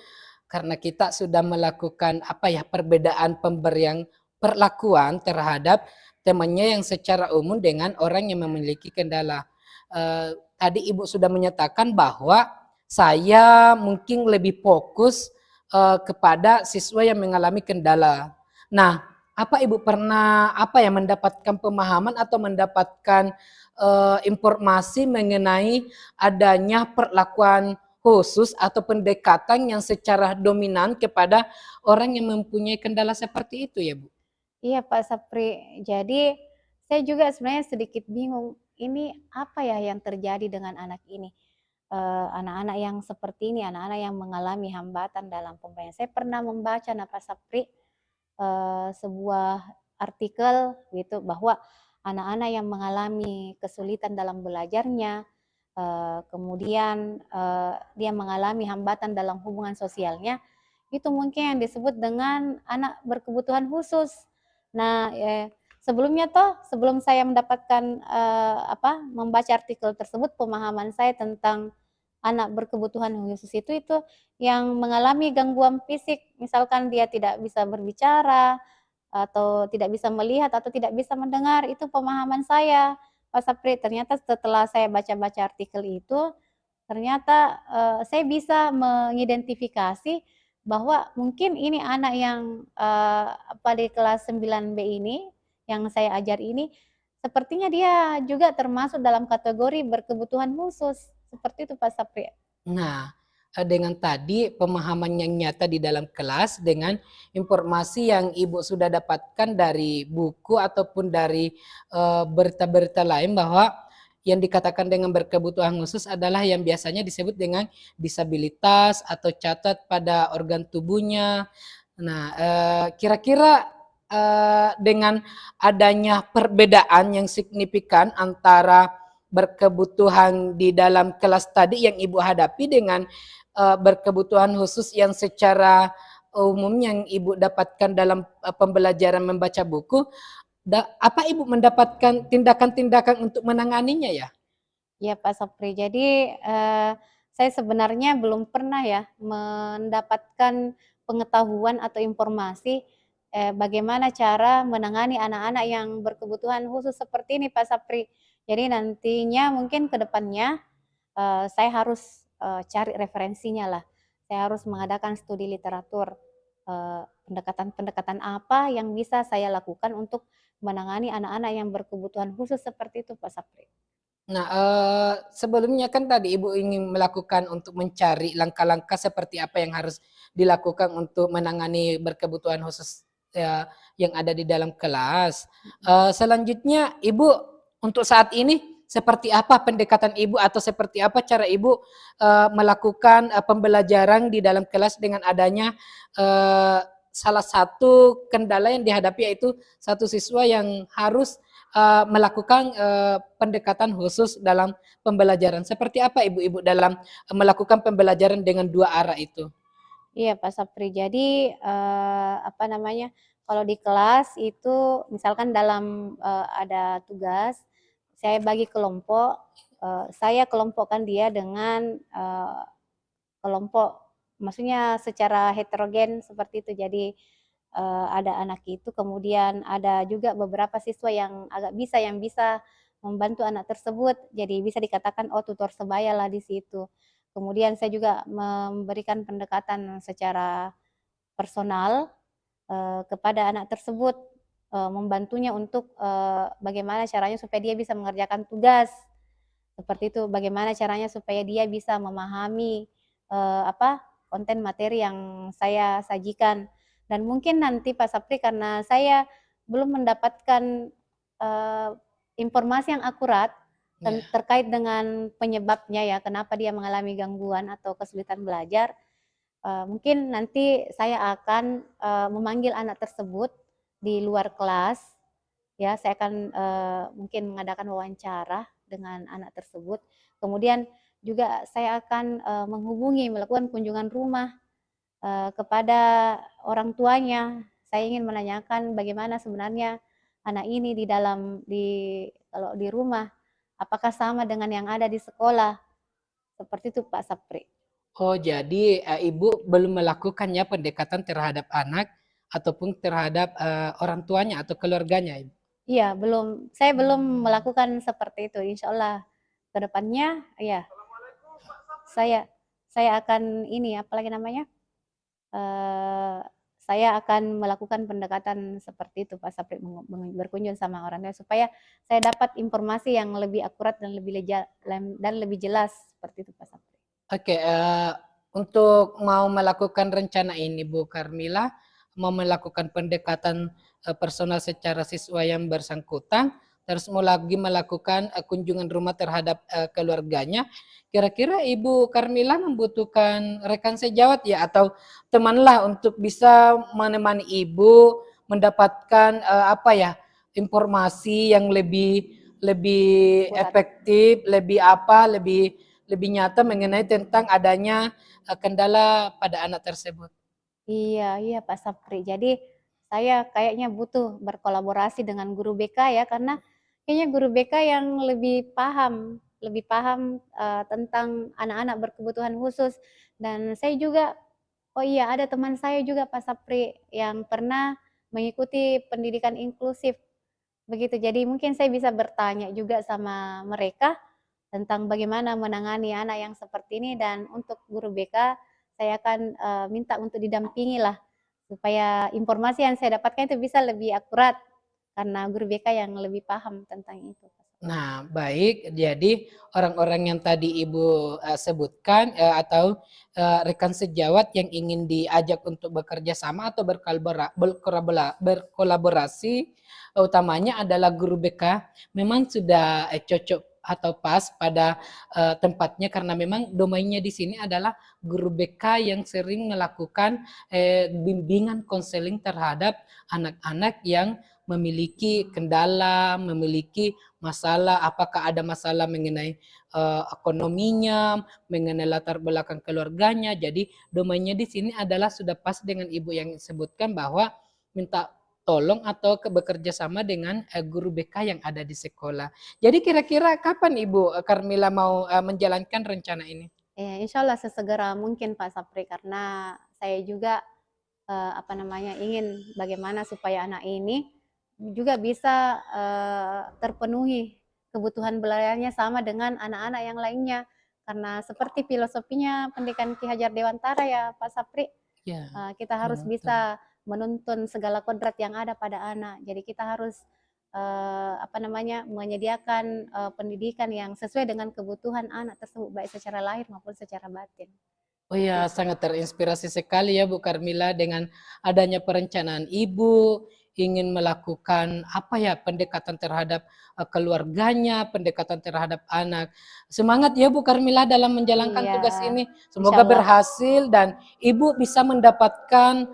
karena kita sudah melakukan apa ya, perbedaan pemberian perlakuan terhadap temannya yang secara umum dengan orang yang memiliki kendala. Tadi Ibu sudah menyatakan bahwa saya mungkin lebih fokus kepada siswa yang mengalami kendala. Nah, apa Ibu pernah apa ya mendapatkan pemahaman atau mendapatkan informasi mengenai adanya perlakuan khusus atau pendekatan yang secara dominan kepada orang yang mempunyai kendala seperti itu ya Bu? Iya Pak Sapri, jadi saya juga sebenarnya sedikit bingung, ini apa ya yang terjadi dengan anak ini? Anak-anak yang seperti ini, anak-anak yang mengalami hambatan dalam pembelajaran. Saya pernah membaca Pak Sapri, sebuah artikel gitu bahwa anak-anak yang mengalami kesulitan dalam belajarnya, kemudian dia mengalami hambatan dalam hubungan sosialnya, itu mungkin yang disebut dengan anak berkebutuhan khusus. Nah, sebelum saya mendapatkan membaca artikel tersebut, pemahaman saya tentang anak berkebutuhan khusus itu yang mengalami gangguan fisik, misalkan dia tidak bisa berbicara, atau tidak bisa melihat, atau tidak bisa mendengar, itu pemahaman saya, Pak Sapri. Ternyata setelah saya baca-baca artikel itu, ternyata saya bisa mengidentifikasi bahwa mungkin ini anak yang di kelas 9B ini, yang saya ajar ini, sepertinya dia juga termasuk dalam kategori berkebutuhan khusus. Seperti itu Pak Sapri. Nah, dengan tadi pemahaman yang nyata di dalam kelas dengan informasi yang Ibu sudah dapatkan dari buku ataupun dari berita-berita lain bahwa yang dikatakan dengan berkebutuhan khusus adalah yang biasanya disebut dengan disabilitas atau cacat pada organ tubuhnya. Nah, kira-kira dengan adanya perbedaan yang signifikan antara berkebutuhan di dalam kelas tadi yang Ibu hadapi dengan berkebutuhan khusus yang secara umum yang Ibu dapatkan dalam pembelajaran membaca buku, apa Ibu mendapatkan tindakan-tindakan untuk menanganinya ya? Ya Pak Sapri, jadi saya sebenarnya belum pernah ya mendapatkan pengetahuan atau informasi bagaimana cara menangani anak-anak yang berkebutuhan khusus seperti ini Pak Sapri. Jadi nantinya mungkin ke depannya saya harus cari referensinya lah. Saya harus mengadakan studi literatur, pendekatan-pendekatan apa yang bisa saya lakukan untuk menangani anak-anak yang berkebutuhan khusus seperti itu Pak Sapri. Nah, sebelumnya kan tadi Ibu ingin melakukan untuk mencari langkah-langkah seperti apa yang harus dilakukan untuk menangani berkebutuhan khusus yang ada di dalam kelas. Selanjutnya Ibu untuk saat ini seperti apa pendekatan Ibu atau seperti apa cara Ibu melakukan pembelajaran di dalam kelas dengan adanya salah satu kendala yang dihadapi yaitu satu siswa yang harus melakukan pendekatan khusus dalam pembelajaran. Seperti apa Ibu dalam melakukan pembelajaran dengan dua arah itu? Iya Pak Sapri, jadi apa namanya, kalau di kelas itu misalkan dalam ada tugas, saya bagi kelompok, saya kelompokkan dia dengan kelompok, maksudnya secara heterogen seperti itu. Jadi ada anak itu, kemudian ada juga beberapa siswa yang agak bisa, yang bisa membantu anak tersebut. Jadi bisa dikatakan, oh tutor sebaya lah di situ. Kemudian saya juga memberikan pendekatan secara personal kepada anak tersebut, membantunya untuk bagaimana caranya supaya dia bisa mengerjakan tugas. Seperti itu, bagaimana caranya supaya dia bisa memahami konten materi yang saya sajikan. Dan mungkin nanti Pak Sapri karena saya belum mendapatkan informasi yang akurat terkait dengan penyebabnya ya, kenapa dia mengalami gangguan atau kesulitan belajar. Mungkin nanti saya akan memanggil anak tersebut di luar kelas, ya saya akan mungkin mengadakan wawancara dengan anak tersebut. Kemudian juga saya akan menghubungi, melakukan kunjungan rumah kepada orang tuanya. Saya ingin menanyakan bagaimana sebenarnya anak ini kalau di rumah, apakah sama dengan yang ada di sekolah? Seperti itu Pak Sapri. Oh, jadi Ibu belum melakukannya pendekatan terhadap anak ataupun terhadap orang tuanya atau keluarganya, Ibu? Iya, saya belum melakukan seperti itu. Insya Allah ke depannya ya saya akan ini apalagi namanya? Saya akan melakukan pendekatan seperti itu Pak Sapri, berkunjung sama orang tua supaya saya dapat informasi yang lebih akurat dan lebih jelas seperti itu Pak Sapri. Oke, untuk mau melakukan rencana ini Bu Karmila, mau melakukan pendekatan personal secara siswa yang bersangkutan, terus mau lagi melakukan kunjungan rumah terhadap keluarganya, kira-kira Ibu Karmila membutuhkan rekan sejawat ya atau temanlah untuk bisa menemani Ibu mendapatkan informasi yang lebih lebih Akurat. efektif, lebih nyata mengenai tentang adanya kendala pada anak tersebut. Iya Pak Sapri. Jadi saya kayaknya butuh berkolaborasi dengan guru BK ya, karena kayaknya guru BK yang lebih paham tentang anak-anak berkebutuhan khusus. Dan saya juga, oh iya ada teman saya juga Pak Sapri yang pernah mengikuti pendidikan inklusif begitu. Jadi mungkin saya bisa bertanya juga sama mereka tentang bagaimana menangani anak yang seperti ini, dan untuk guru BK saya akan minta untuk didampingi lah supaya informasi yang saya dapatkan itu bisa lebih akurat karena guru BK yang lebih paham tentang itu. Nah, baik. Jadi orang-orang yang tadi Ibu sebutkan atau rekan sejawat yang ingin diajak untuk bekerja sama atau berkolaborasi, utamanya adalah guru BK, memang sudah cocok atau pas pada tempatnya karena memang domainnya di sini adalah guru BK yang sering melakukan bimbingan konseling terhadap anak-anak yang memiliki kendala, memiliki masalah, apakah ada masalah mengenai ekonominya, mengenai latar belakang keluarganya. Jadi domainnya di sini adalah sudah pas dengan Ibu yang sebutkan bahwa minta tolong atau bekerja sama dengan guru BK yang ada di sekolah. Jadi kira-kira kapan Ibu Karmila mau menjalankan rencana ini? Ya, insya Allah sesegera mungkin Pak Sapri, karena saya juga ingin bagaimana supaya anak ini juga bisa terpenuhi kebutuhan belajarnya sama dengan anak-anak yang lainnya. Karena seperti filosofinya pendidikan Ki Hajar Dewantara ya Pak Sapri, Ya, kita harus betul. bisa menuntun segala kodrat yang ada pada anak. Jadi kita harus menyediakan pendidikan yang sesuai dengan kebutuhan anak tersebut, baik secara lahir maupun secara batin. Oh ya, sangat terinspirasi sekali ya Bu Karmila dengan adanya perencanaan Ibu ingin melakukan pendekatan terhadap keluarganya, pendekatan terhadap anak. Semangat ya Bu Karmila dalam menjalankan Iya, tugas ini. insya Semoga Allah. berhasil dan Ibu bisa mendapatkan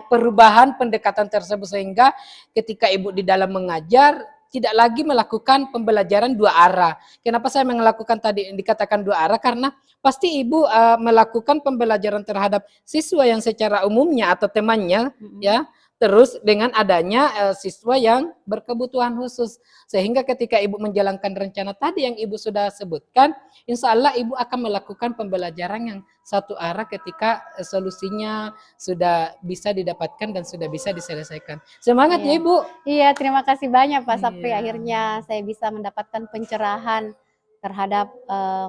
perubahan pendekatan tersebut sehingga ketika Ibu di dalam mengajar tidak lagi melakukan pembelajaran dua arah. Kenapa saya melakukan tadi dikatakan dua arah? Karena pasti Ibu melakukan pembelajaran terhadap siswa yang secara umumnya atau temannya ya, terus dengan adanya siswa yang berkebutuhan khusus. Sehingga ketika Ibu menjalankan rencana tadi yang Ibu sudah sebutkan, insya Allah Ibu akan melakukan pembelajaran yang satu arah ketika solusinya sudah bisa didapatkan dan sudah bisa diselesaikan. Semangat ya Iya. Ibu. Iya, terima kasih banyak Pak Sapri. Iya. Akhirnya saya bisa mendapatkan pencerahan terhadap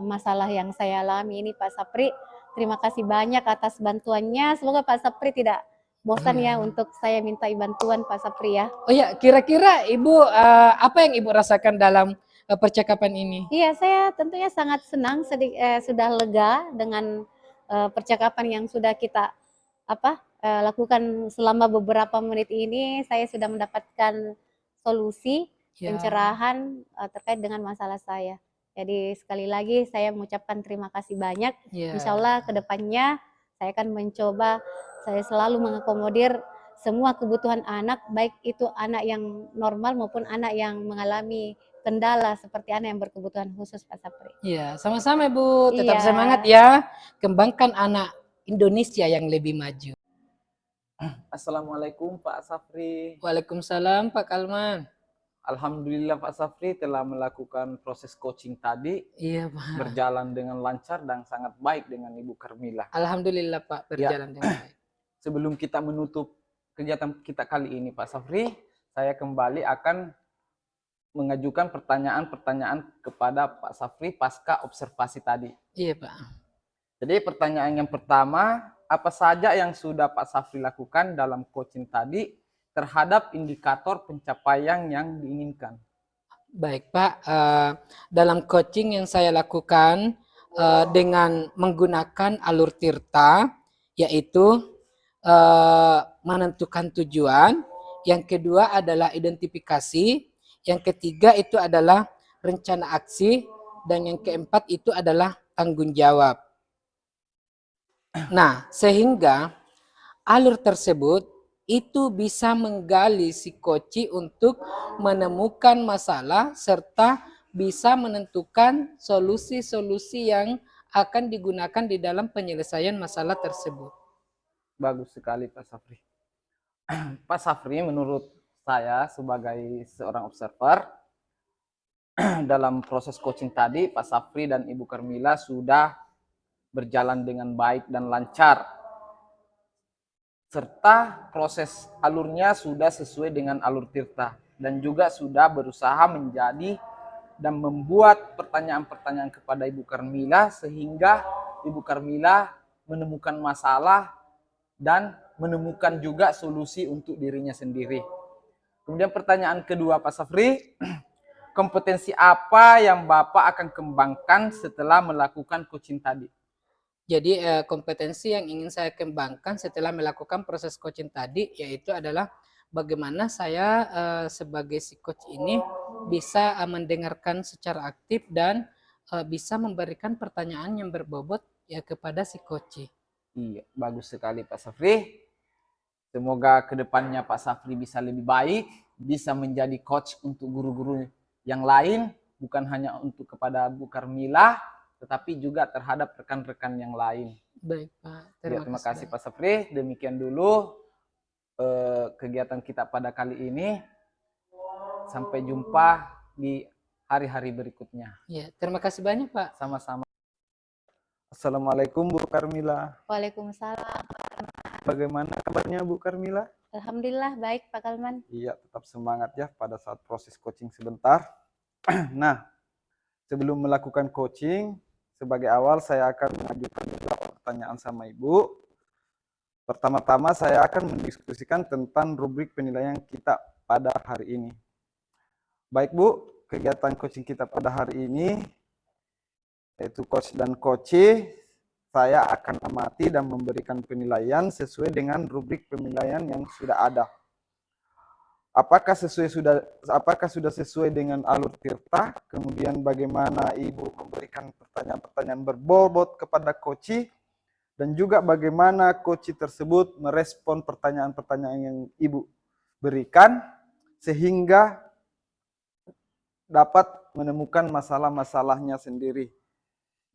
masalah yang saya alami ini Pak Sapri. Terima kasih banyak atas bantuannya. Semoga Pak Sapri tidak bosan ya untuk saya minta bantuan Pak Sapri ya. Oh ya, kira-kira Ibu apa yang Ibu rasakan dalam percakapan ini? Iya, saya tentunya sangat senang, sudah lega dengan percakapan yang sudah kita lakukan selama beberapa menit ini. Saya sudah mendapatkan solusi, Ya. pencerahan terkait dengan masalah saya. Jadi sekali lagi saya mengucapkan terima kasih banyak. Ya. Insya Allah ke depannya saya akan mencoba, saya selalu mengakomodir semua kebutuhan anak, baik itu anak yang normal maupun anak yang mengalami kendala seperti anak yang berkebutuhan khusus Pak Sapri. Iya, sama-sama Bu. Tetap Iya. semangat ya. Kembangkan anak Indonesia yang lebih maju. Assalamualaikum Pak Safri. Waalaikumsalam Pak Kalman. Alhamdulillah Pak Safri telah melakukan proses coaching tadi Iya Pak. berjalan dengan lancar dan sangat baik dengan Ibu Karmila. Alhamdulillah Pak berjalan dengan baik. Sebelum kita menutup kegiatan kita kali ini Pak Safri, saya kembali akan mengajukan pertanyaan-pertanyaan kepada Pak Safri pasca observasi tadi. Iya Pak. Jadi pertanyaan yang pertama, apa saja yang sudah Pak Safri lakukan dalam coaching tadi terhadap indikator pencapaian yang diinginkan? Baik Pak, dalam coaching yang saya lakukan dengan menggunakan alur tirta, yaitu menentukan tujuan, yang kedua adalah identifikasi, yang ketiga itu adalah rencana aksi, dan yang keempat itu adalah tanggung jawab. Nah, sehingga alur tersebut itu bisa menggali si coach untuk menemukan masalah serta bisa menentukan solusi-solusi yang akan digunakan di dalam penyelesaian masalah tersebut. Bagus sekali Pak Safri. Pak Safri, menurut saya sebagai seorang observer, dalam proses coaching tadi Pak Safri dan Ibu Karmila sudah berjalan dengan baik dan lancar, serta proses alurnya sudah sesuai dengan alur tirta dan juga sudah berusaha menjadi dan membuat pertanyaan-pertanyaan kepada Ibu Karmila sehingga Ibu Karmila menemukan masalah dan menemukan juga solusi untuk dirinya sendiri. Kemudian pertanyaan kedua Pak Safri, kompetensi apa yang Bapak akan kembangkan setelah melakukan coaching tadi? Jadi kompetensi yang ingin saya kembangkan setelah melakukan proses coaching tadi yaitu adalah bagaimana saya sebagai si coach ini bisa mendengarkan secara aktif dan bisa memberikan pertanyaan yang berbobot ya kepada si coach. Iya, bagus sekali Pak Safri. Semoga kedepannya Pak Safri bisa lebih baik, bisa menjadi coach untuk guru-guru yang lain, bukan hanya untuk kepada Bu Karmila, tetapi juga terhadap rekan-rekan yang lain. Baik Pak, Terima kasih Pak Safri. Demikian dulu kegiatan kita pada kali ini. Sampai jumpa di hari-hari berikutnya. Ya, terima kasih banyak Pak. Sama-sama. Assalamualaikum Bu Karmila. Waalaikumsalam. Bagaimana kabarnya Bu Karmila? Alhamdulillah baik Pak Kalman. Iya, tetap semangat ya pada saat proses coaching sebentar. Nah, sebelum melakukan coaching, sebagai awal saya akan mengajukan beberapa pertanyaan sama Ibu. Pertama-tama saya akan mendiskusikan tentang rubrik penilaian kita pada hari ini. Baik Bu, kegiatan coaching kita pada hari ini, yaitu coach dan coachee, saya akan amati dan memberikan penilaian sesuai dengan rubrik penilaian yang sudah ada. Apakah sudah sesuai dengan alur Tirta? Kemudian bagaimana Ibu memberikan pertanyaan-pertanyaan berbobot kepada coachee, dan juga bagaimana coachee tersebut merespon pertanyaan-pertanyaan yang Ibu berikan sehingga dapat menemukan masalah-masalahnya sendiri.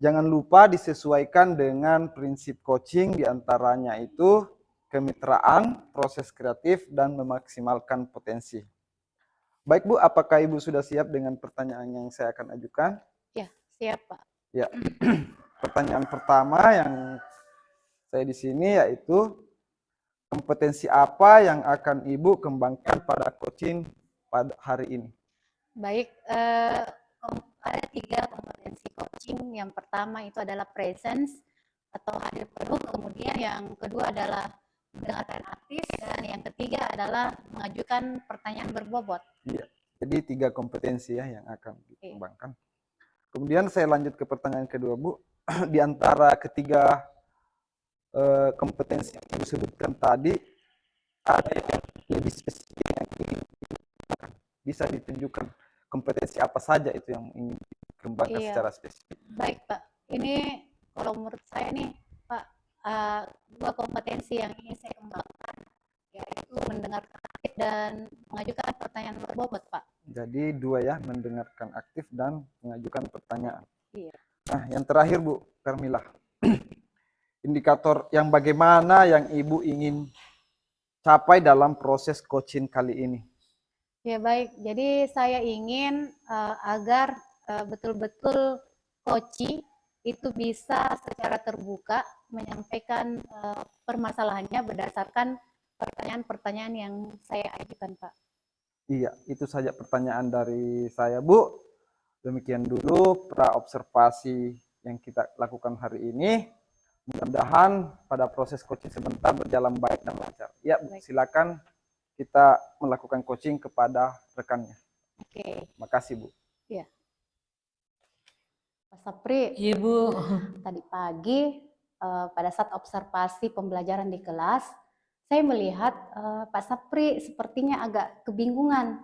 Jangan lupa disesuaikan dengan prinsip coaching, diantaranya itu kemitraan, proses kreatif, dan memaksimalkan potensi. Baik Bu, apakah Ibu sudah siap dengan pertanyaan yang saya akan ajukan? Ya, siap Pak. Ya, pertanyaan pertama yang saya di sini yaitu kompetensi apa yang akan Ibu kembangkan pada coaching pada hari ini? Baik, ada 3 kompetensi coaching. Yang pertama itu adalah presence atau hadir penuh, kemudian yang kedua adalah mendengarkan aktif, dan yang ketiga adalah mengajukan pertanyaan berbobot. Iya, jadi 3 kompetensi ya yang akan dikembangkan. Kemudian saya lanjut ke pertanyaan kedua Bu. Di antara ketiga kompetensi yang Ibu sebutkan tadi, ada yang lebih spesifik yang ingin dikembangkan. Bisa ditunjukkan kompetensi apa saja itu yang ingin dikembangkan secara spesifik. Baik Pak, ini kalau menurut saya nih Pak, 2 kompetensi yang ingin saya kembangkan, yaitu mendengarkan aktif dan mengajukan pertanyaan berbobot Pak. Jadi 2 ya, mendengarkan aktif dan mengajukan pertanyaan. Iya. Nah, yang terakhir Bu Karmila, indikator yang bagaimana yang Ibu ingin capai dalam proses coaching kali ini? Ya baik, jadi saya ingin agar betul-betul coachee itu bisa secara terbuka menyampaikan permasalahannya berdasarkan pertanyaan-pertanyaan yang saya ajukan Pak. Iya, itu saja pertanyaan dari saya Bu. Demikian dulu pra-observasi yang kita lakukan hari ini. Mudah-mudahan pada proses coaching sebentar berjalan baik dan lancar. Ya Bu, silakan kita melakukan coaching kepada rekannya. Oke. Makasih Bu. Iya. Pak Sapri, Iya Bu. tadi pagi pada saat observasi pembelajaran di kelas, saya melihat Pak Sapri sepertinya agak kebingungan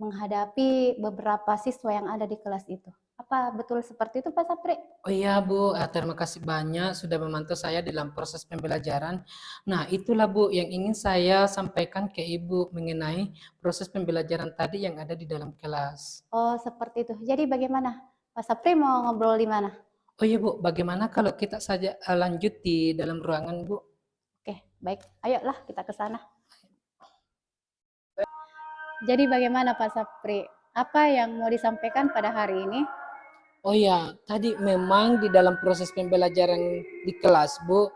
menghadapi beberapa siswa yang ada di kelas itu. Apa betul seperti itu Pak Sapri? Oh iya Bu, terima kasih banyak sudah memantau saya dalam proses pembelajaran. Nah itulah Bu yang ingin saya sampaikan ke Ibu mengenai proses pembelajaran tadi yang ada di dalam kelas. Oh seperti itu. Jadi bagaimana? Pak Sapri mau ngobrol di mana? Oh iya Bu, bagaimana kalau kita saja lanjut di dalam ruangan Bu? Oke, baik. Ayolah kita ke sana. Jadi bagaimana Pak Sapri? Apa yang mau disampaikan pada hari ini? Oh ya, tadi memang di dalam proses pembelajaran di kelas, Bu,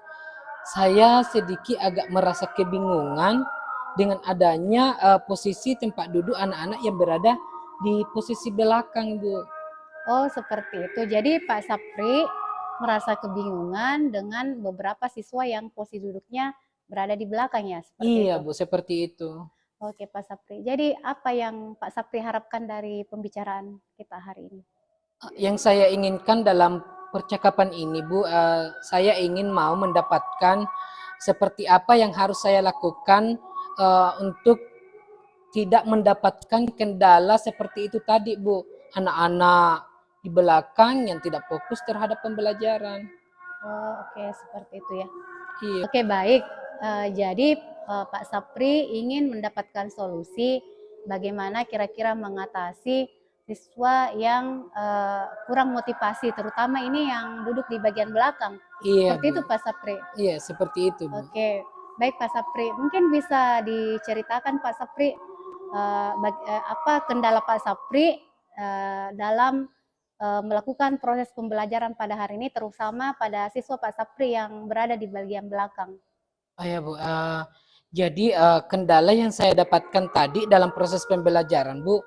saya sedikit agak merasa kebingungan dengan adanya posisi tempat duduk anak-anak yang berada di posisi belakang, Bu. Oh, seperti itu. Jadi Pak Sapri merasa kebingungan dengan beberapa siswa yang posisi duduknya berada di belakang ya, seperti Iya, itu. Bu, seperti itu. Oke Pak Sapri. Jadi apa yang Pak Sapri harapkan dari pembicaraan kita hari ini? Yang saya inginkan dalam percakapan ini, Bu, saya ingin mau mendapatkan seperti apa yang harus saya lakukan untuk tidak mendapatkan kendala seperti itu tadi, Bu. Anak-anak di belakang yang tidak fokus terhadap pembelajaran. Oh, oke seperti itu ya. Iya, Oke, baik. Jadi Pak Sapri ingin mendapatkan solusi bagaimana kira-kira mengatasi siswa yang kurang motivasi, terutama ini yang duduk di bagian belakang. iya, Seperti itu Bu. Pak Sapri. Iya, seperti itu, Bu. Oke, baik Pak Sapri. Mungkin bisa diceritakan Pak Sapri apa kendala Pak Sapri dalam melakukan proses pembelajaran pada hari ini, terutama pada siswa Pak Sapri yang berada di bagian belakang. Oh ya, Bu. Jadi kendala yang saya dapatkan tadi dalam proses pembelajaran, Bu,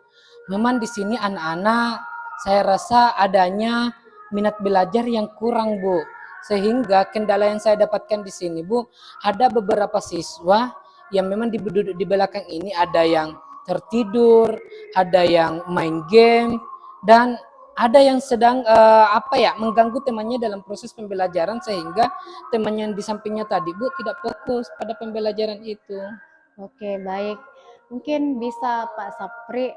memang di sini anak-anak saya rasa adanya minat belajar yang kurang, Bu. Sehingga kendala yang saya dapatkan di sini, Bu, ada beberapa siswa yang memang duduk di belakang ini ada yang tertidur, ada yang main game, dan ada yang sedang mengganggu temannya dalam proses pembelajaran sehingga teman yang di sampingnya tadi, Bu, tidak fokus pada pembelajaran itu. Oke, baik. Mungkin bisa Pak Sapri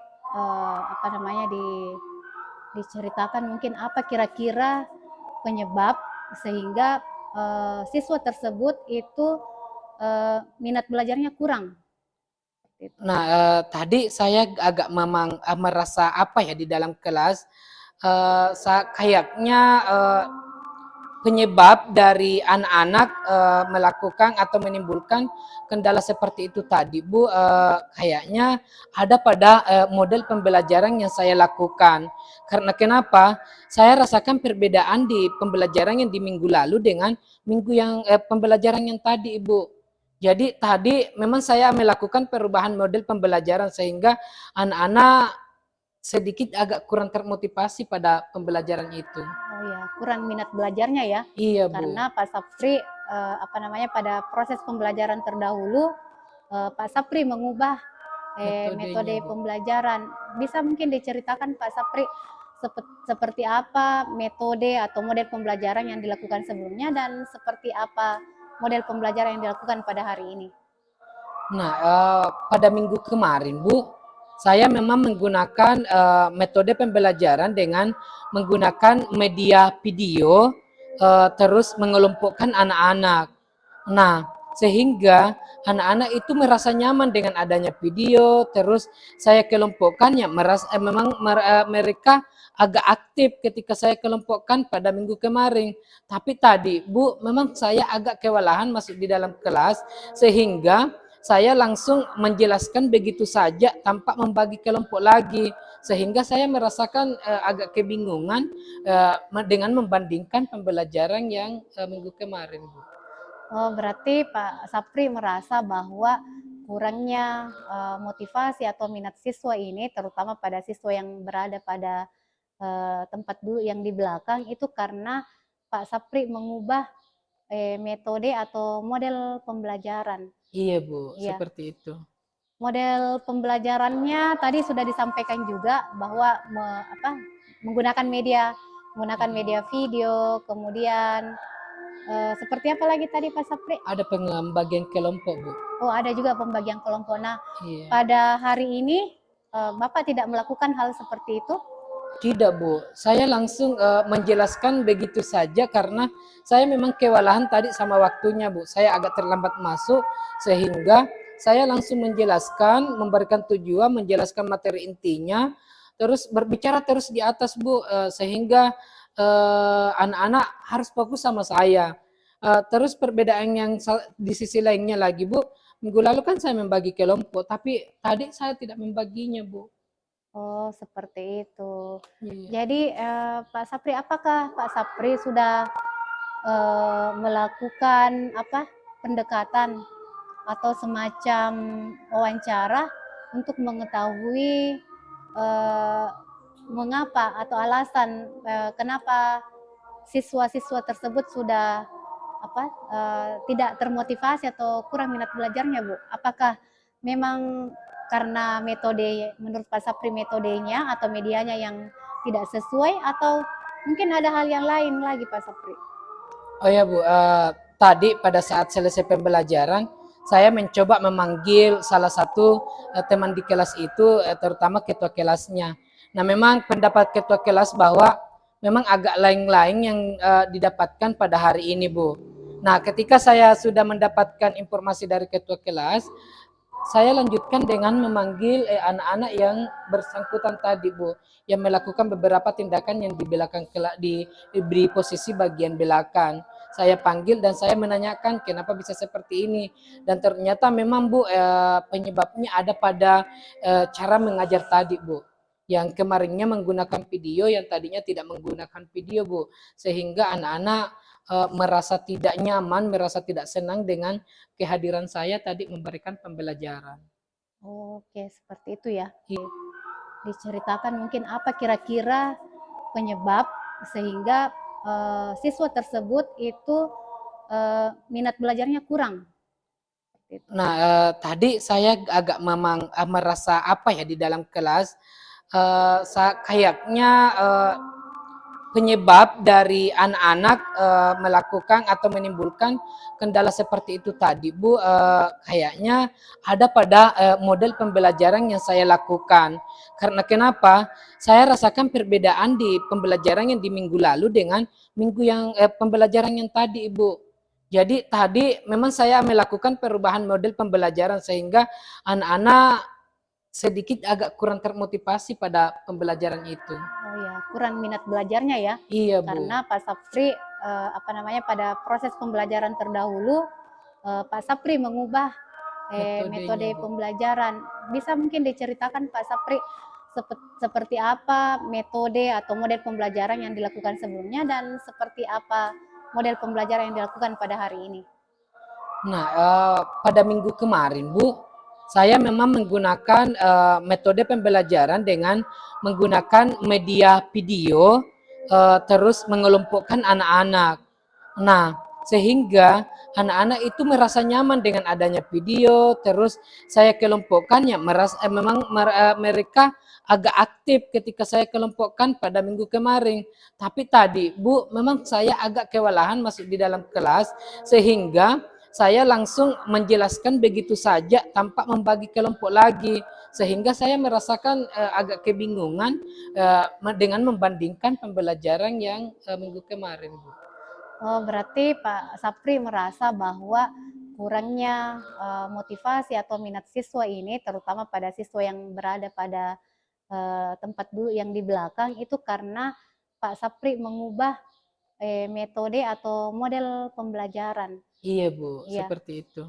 diceritakan mungkin apa kira-kira penyebab sehingga siswa tersebut itu minat belajarnya kurang. Seperti itu. Nah, tadi saya agak memang merasa di dalam kelas kayaknya penyebab dari anak-anak melakukan atau menimbulkan kendala seperti itu tadi, Bu, kayaknya ada pada model pembelajaran yang saya lakukan. Karena kenapa? Saya rasakan perbedaan di pembelajaran yang di minggu lalu dengan minggu yang pembelajaran yang tadi, Ibu. Jadi tadi memang saya melakukan perubahan model pembelajaran sehingga anak-anak sedikit agak kurang termotivasi pada pembelajaran itu. Oh ya, kurang minat belajarnya ya. Iya, Bu. Karena Pak Sapri pada proses pembelajaran terdahulu Pak Sapri mengubah metode Bu. pembelajaran. Bisa mungkin diceritakan Pak Sapri seperti apa metode atau model pembelajaran yang dilakukan sebelumnya dan seperti apa model pembelajaran yang dilakukan pada hari ini. Nah, pada minggu kemarin, Bu, saya memang menggunakan metode pembelajaran dengan menggunakan media video, terus mengelompokkan anak-anak. Nah, sehingga anak-anak itu merasa nyaman dengan adanya video, terus saya kelompokkan ya mereka agak aktif ketika saya kelompokkan pada minggu kemarin. Tapi tadi, Bu, memang saya agak kewalahan masuk di dalam kelas sehingga saya langsung menjelaskan begitu saja tanpa membagi kelompok lagi, sehingga saya merasakan agak kebingungan dengan membandingkan pembelajaran yang minggu kemarin, Bu. Oh, berarti Pak Sapri merasa bahwa kurangnya motivasi atau minat siswa ini, terutama pada siswa yang berada pada tempat duduk yang di belakang, itu karena Pak Sapri mengubah metode atau model pembelajaran. Iya, Bu, Iya. seperti itu. Model pembelajarannya tadi sudah disampaikan juga bahwa menggunakan media video, kemudian seperti apa lagi tadi Pak Sapri? Ada pembagian kelompok, Bu. Oh, ada juga pembagian kelompok. Nah, Iya. pada hari ini Bapak tidak melakukan hal seperti itu? Tidak, Bu. Saya langsung menjelaskan begitu saja karena saya memang kewalahan tadi sama waktunya, Bu. Saya agak terlambat masuk sehingga saya langsung menjelaskan, memberikan tujuan, menjelaskan materi intinya, terus berbicara terus di atas, Bu, sehingga anak-anak harus fokus sama saya. Terus perbedaan yang di sisi lainnya lagi, Bu, minggu lalu kan saya membagi kelompok, tapi tadi saya tidak membaginya, Bu. Oh, seperti itu. Iya. Jadi Pak Sapri, apakah Pak Sapri sudah melakukan pendekatan atau semacam wawancara untuk mengetahui mengapa atau alasan kenapa siswa-siswa tersebut sudah tidak termotivasi atau kurang minat belajarnya, Bu? Apakah memang karena metode menurut Pak Sapri metodenya atau medianya yang tidak sesuai atau mungkin ada hal yang lain lagi Pak Sapri? Oh ya Bu, tadi pada saat selesai pembelajaran, saya mencoba memanggil salah satu teman di kelas itu, terutama ketua kelasnya. Nah memang pendapat ketua kelas bahwa memang agak lain-lain yang didapatkan pada hari ini Bu. Nah ketika saya sudah mendapatkan informasi dari ketua kelas, saya lanjutkan dengan memanggil anak-anak yang bersangkutan tadi Bu, yang melakukan beberapa tindakan yang di belakang di posisi bagian belakang. Saya panggil dan saya menanyakan kenapa bisa seperti ini, dan ternyata memang Bu penyebabnya ada pada cara mengajar tadi Bu. Yang kemarinnya menggunakan video, yang tadinya tidak menggunakan video Bu, sehingga anak-anak merasa tidak nyaman, merasa tidak senang dengan kehadiran saya tadi memberikan pembelajaran. Oke, seperti itu ya. Diceritakan mungkin apa kira-kira penyebab sehingga siswa tersebut itu minat belajarnya kurang. Seperti itu. Nah, tadi saya agak memang merasa apa ya di dalam kelas, kayaknya penyebab dari anak-anak melakukan atau menimbulkan kendala seperti itu tadi Bu, kayaknya ada pada model pembelajaran yang saya lakukan. Karena kenapa? Saya rasakan perbedaan di pembelajaran yang di minggu lalu dengan minggu yang pembelajaran yang tadi Ibu. Jadi tadi memang saya melakukan perubahan model pembelajaran sehingga anak-anak sedikit agak kurang termotivasi pada pembelajaran itu. Oh ya, kurang minat belajarnya ya. Iya Bu. Karena Pak Sapri pada proses pembelajaran terdahulu Pak Sapri mengubah metode Bu. pembelajaran. Bisa mungkin diceritakan Pak Sapri seperti apa metode atau model pembelajaran yang dilakukan sebelumnya dan seperti apa model pembelajaran yang dilakukan pada hari ini? Nah, pada minggu kemarin Bu, saya memang menggunakan metode pembelajaran dengan menggunakan media video, terus mengelompokkan anak-anak. Nah, sehingga anak-anak itu merasa nyaman dengan adanya video, terus saya kelompokkan ya mereka agak aktif ketika saya kelompokkan pada minggu kemarin. Tapi tadi Bu, memang saya agak kewalahan masuk di dalam kelas sehingga saya langsung menjelaskan begitu saja tanpa membagi kelompok lagi, sehingga saya merasakan agak kebingungan dengan membandingkan pembelajaran yang minggu kemarin Bu. Oh, berarti Pak Sapri merasa bahwa kurangnya motivasi atau minat siswa ini, terutama pada siswa yang berada pada tempat duduk yang di belakang, itu karena Pak Sapri mengubah metode atau model pembelajaran. Iya Bu, Iya. seperti itu.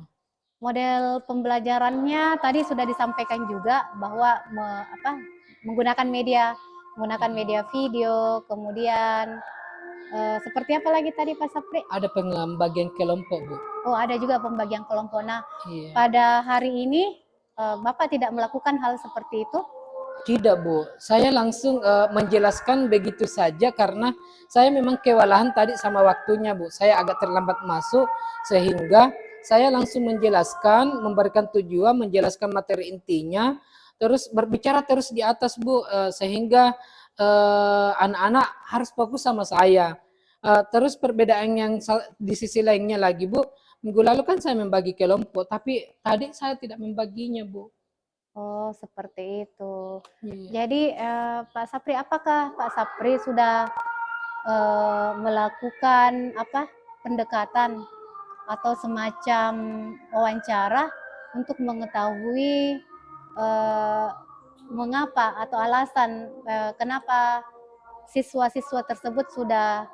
Model pembelajarannya tadi sudah disampaikan juga bahwa menggunakan media video, kemudian seperti apa lagi tadi Pak Sapri? Ada pembagian kelompok Bu. Oh, ada juga pembagian kelompok. Nah, Iya. pada hari ini Bapak tidak melakukan hal seperti itu? Tidak Bu, saya langsung menjelaskan begitu saja karena saya memang kewalahan tadi sama waktunya Bu. Saya agak terlambat masuk sehingga saya langsung menjelaskan, memberikan tujuan, menjelaskan materi intinya, terus berbicara terus di atas Bu, sehingga anak-anak harus fokus sama saya. Terus perbedaan yang di sisi lainnya lagi Bu, minggu lalu kan saya membagi kelompok, tapi tadi saya tidak membaginya Bu. Oh, seperti itu. Iya. Jadi Pak Sapri, apakah Pak Sapri sudah melakukan pendekatan atau semacam wawancara untuk mengetahui mengapa atau alasan kenapa siswa-siswa tersebut sudah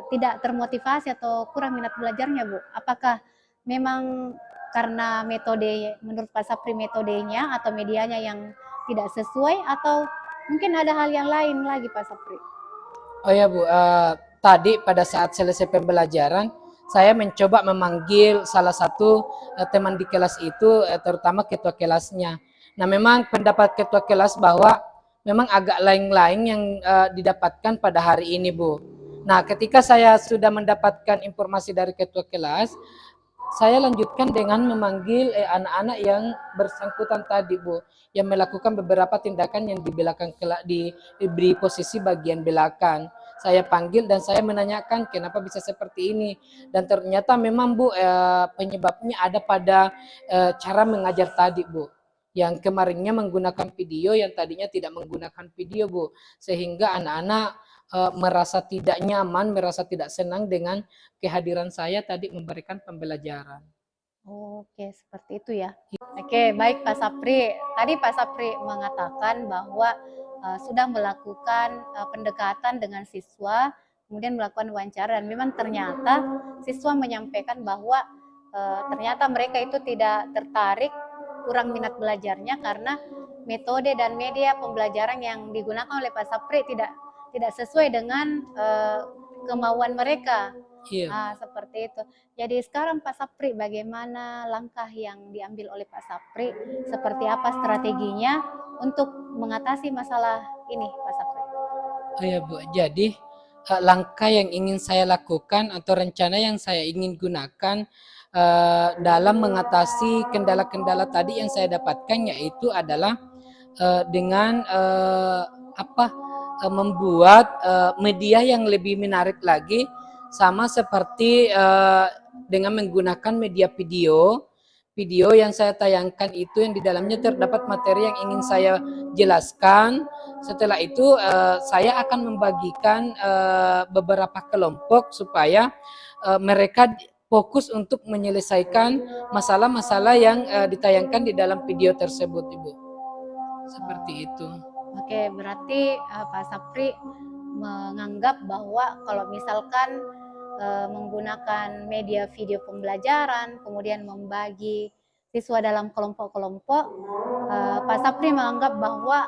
tidak termotivasi atau kurang minat belajarnya, Bu? Apakah memang karena metode menurut Pak Sapri metodenya atau medianya yang tidak sesuai atau mungkin ada hal yang lain lagi Pak Sapri? Oh ya Bu, tadi pada saat selesai pembelajaran, saya mencoba memanggil salah satu teman di kelas itu, terutama ketua kelasnya. Nah memang pendapat ketua kelas bahwa memang agak lain-lain yang didapatkan pada hari ini Bu. Nah ketika saya sudah mendapatkan informasi dari ketua kelas, saya lanjutkan dengan memanggil anak-anak yang bersangkutan tadi, Bu, yang melakukan beberapa tindakan yang di belakang di posisi bagian belakang. Saya panggil dan saya menanyakan kenapa bisa seperti ini, dan ternyata memang, Bu, penyebabnya ada pada cara mengajar tadi, Bu. Yang kemarinnya menggunakan video, yang tadinya tidak menggunakan video, Bu, sehingga anak-anak merasa tidak nyaman, merasa tidak senang dengan kehadiran saya tadi memberikan pembelajaran. Oke, seperti itu ya. Oke, baik Pak Sapri. Tadi Pak Sapri mengatakan bahwa sudah melakukan pendekatan dengan siswa, kemudian melakukan wawancara, dan memang ternyata siswa menyampaikan bahwa ternyata mereka itu tidak tertarik, kurang minat belajarnya karena metode dan media pembelajaran yang digunakan oleh Pak Sapri tidak sesuai dengan kemauan mereka. Iya. Seperti itu. Jadi sekarang Pak Sapri, bagaimana langkah yang diambil oleh Pak Sapri? Seperti apa strateginya untuk mengatasi masalah ini, Pak Sapri? Oh ya, Bu. Jadi langkah yang ingin saya lakukan atau rencana yang saya ingin gunakan dalam mengatasi kendala-kendala tadi yang saya dapatkan, yaitu adalah dengan membuat media yang lebih menarik lagi, sama seperti dengan menggunakan media video yang saya tayangkan itu, yang di dalamnya terdapat materi yang ingin saya jelaskan. Setelah itu saya akan membagikan beberapa kelompok supaya mereka fokus untuk menyelesaikan masalah-masalah yang ditayangkan di dalam video tersebut, Ibu. Seperti itu. Oke, berarti Pak Sapri menganggap bahwa kalau misalkan menggunakan media video pembelajaran, kemudian membagi siswa dalam kelompok-kelompok, Pak Sapri menganggap bahwa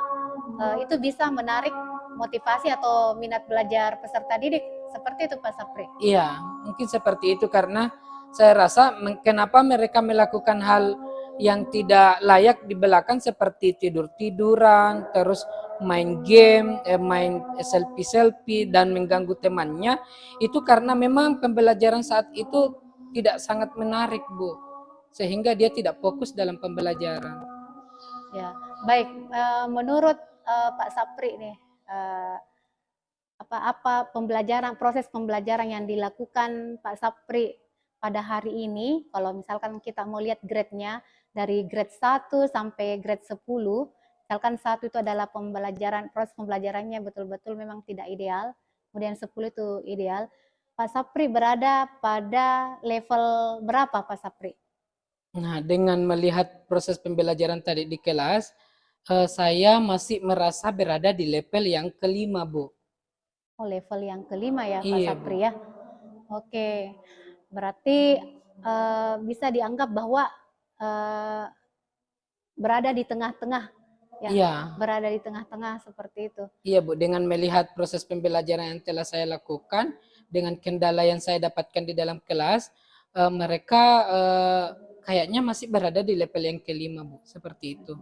itu bisa menarik motivasi atau minat belajar peserta didik. Seperti itu Pak Sapri. Iya, mungkin seperti itu, karena saya rasa kenapa mereka melakukan hal yang tidak layak di belakang seperti tidur-tiduran, terus main game, main selfie-selfie dan mengganggu temannya, itu karena memang pembelajaran saat itu tidak sangat menarik, Bu, sehingga dia tidak fokus dalam pembelajaran. Ya, baik. Menurut Pak Sapri nih, apa proses pembelajaran yang dilakukan Pak Sapri pada hari ini, kalau misalkan kita mau lihat grade-nya dari grade 1 sampai grade 10, misalkan 1 itu adalah proses pembelajarannya betul-betul memang tidak ideal, kemudian 10 itu ideal. Pak Sapri berada pada level berapa, Pak Sapri? Nah, dengan melihat proses pembelajaran tadi di kelas, saya masih merasa berada di level yang kelima, Bu. Oh, level yang kelima ya, Pak Iya, Bu. Sapri ya. Oke, berarti bisa dianggap bahwa berada di tengah-tengah ya. Iya. Berada di tengah-tengah seperti itu. Iya, Bu, dengan melihat proses pembelajaran yang telah saya lakukan, dengan kendala yang saya dapatkan di dalam kelas, mereka kayaknya masih berada di level yang kelima, Bu, seperti itu.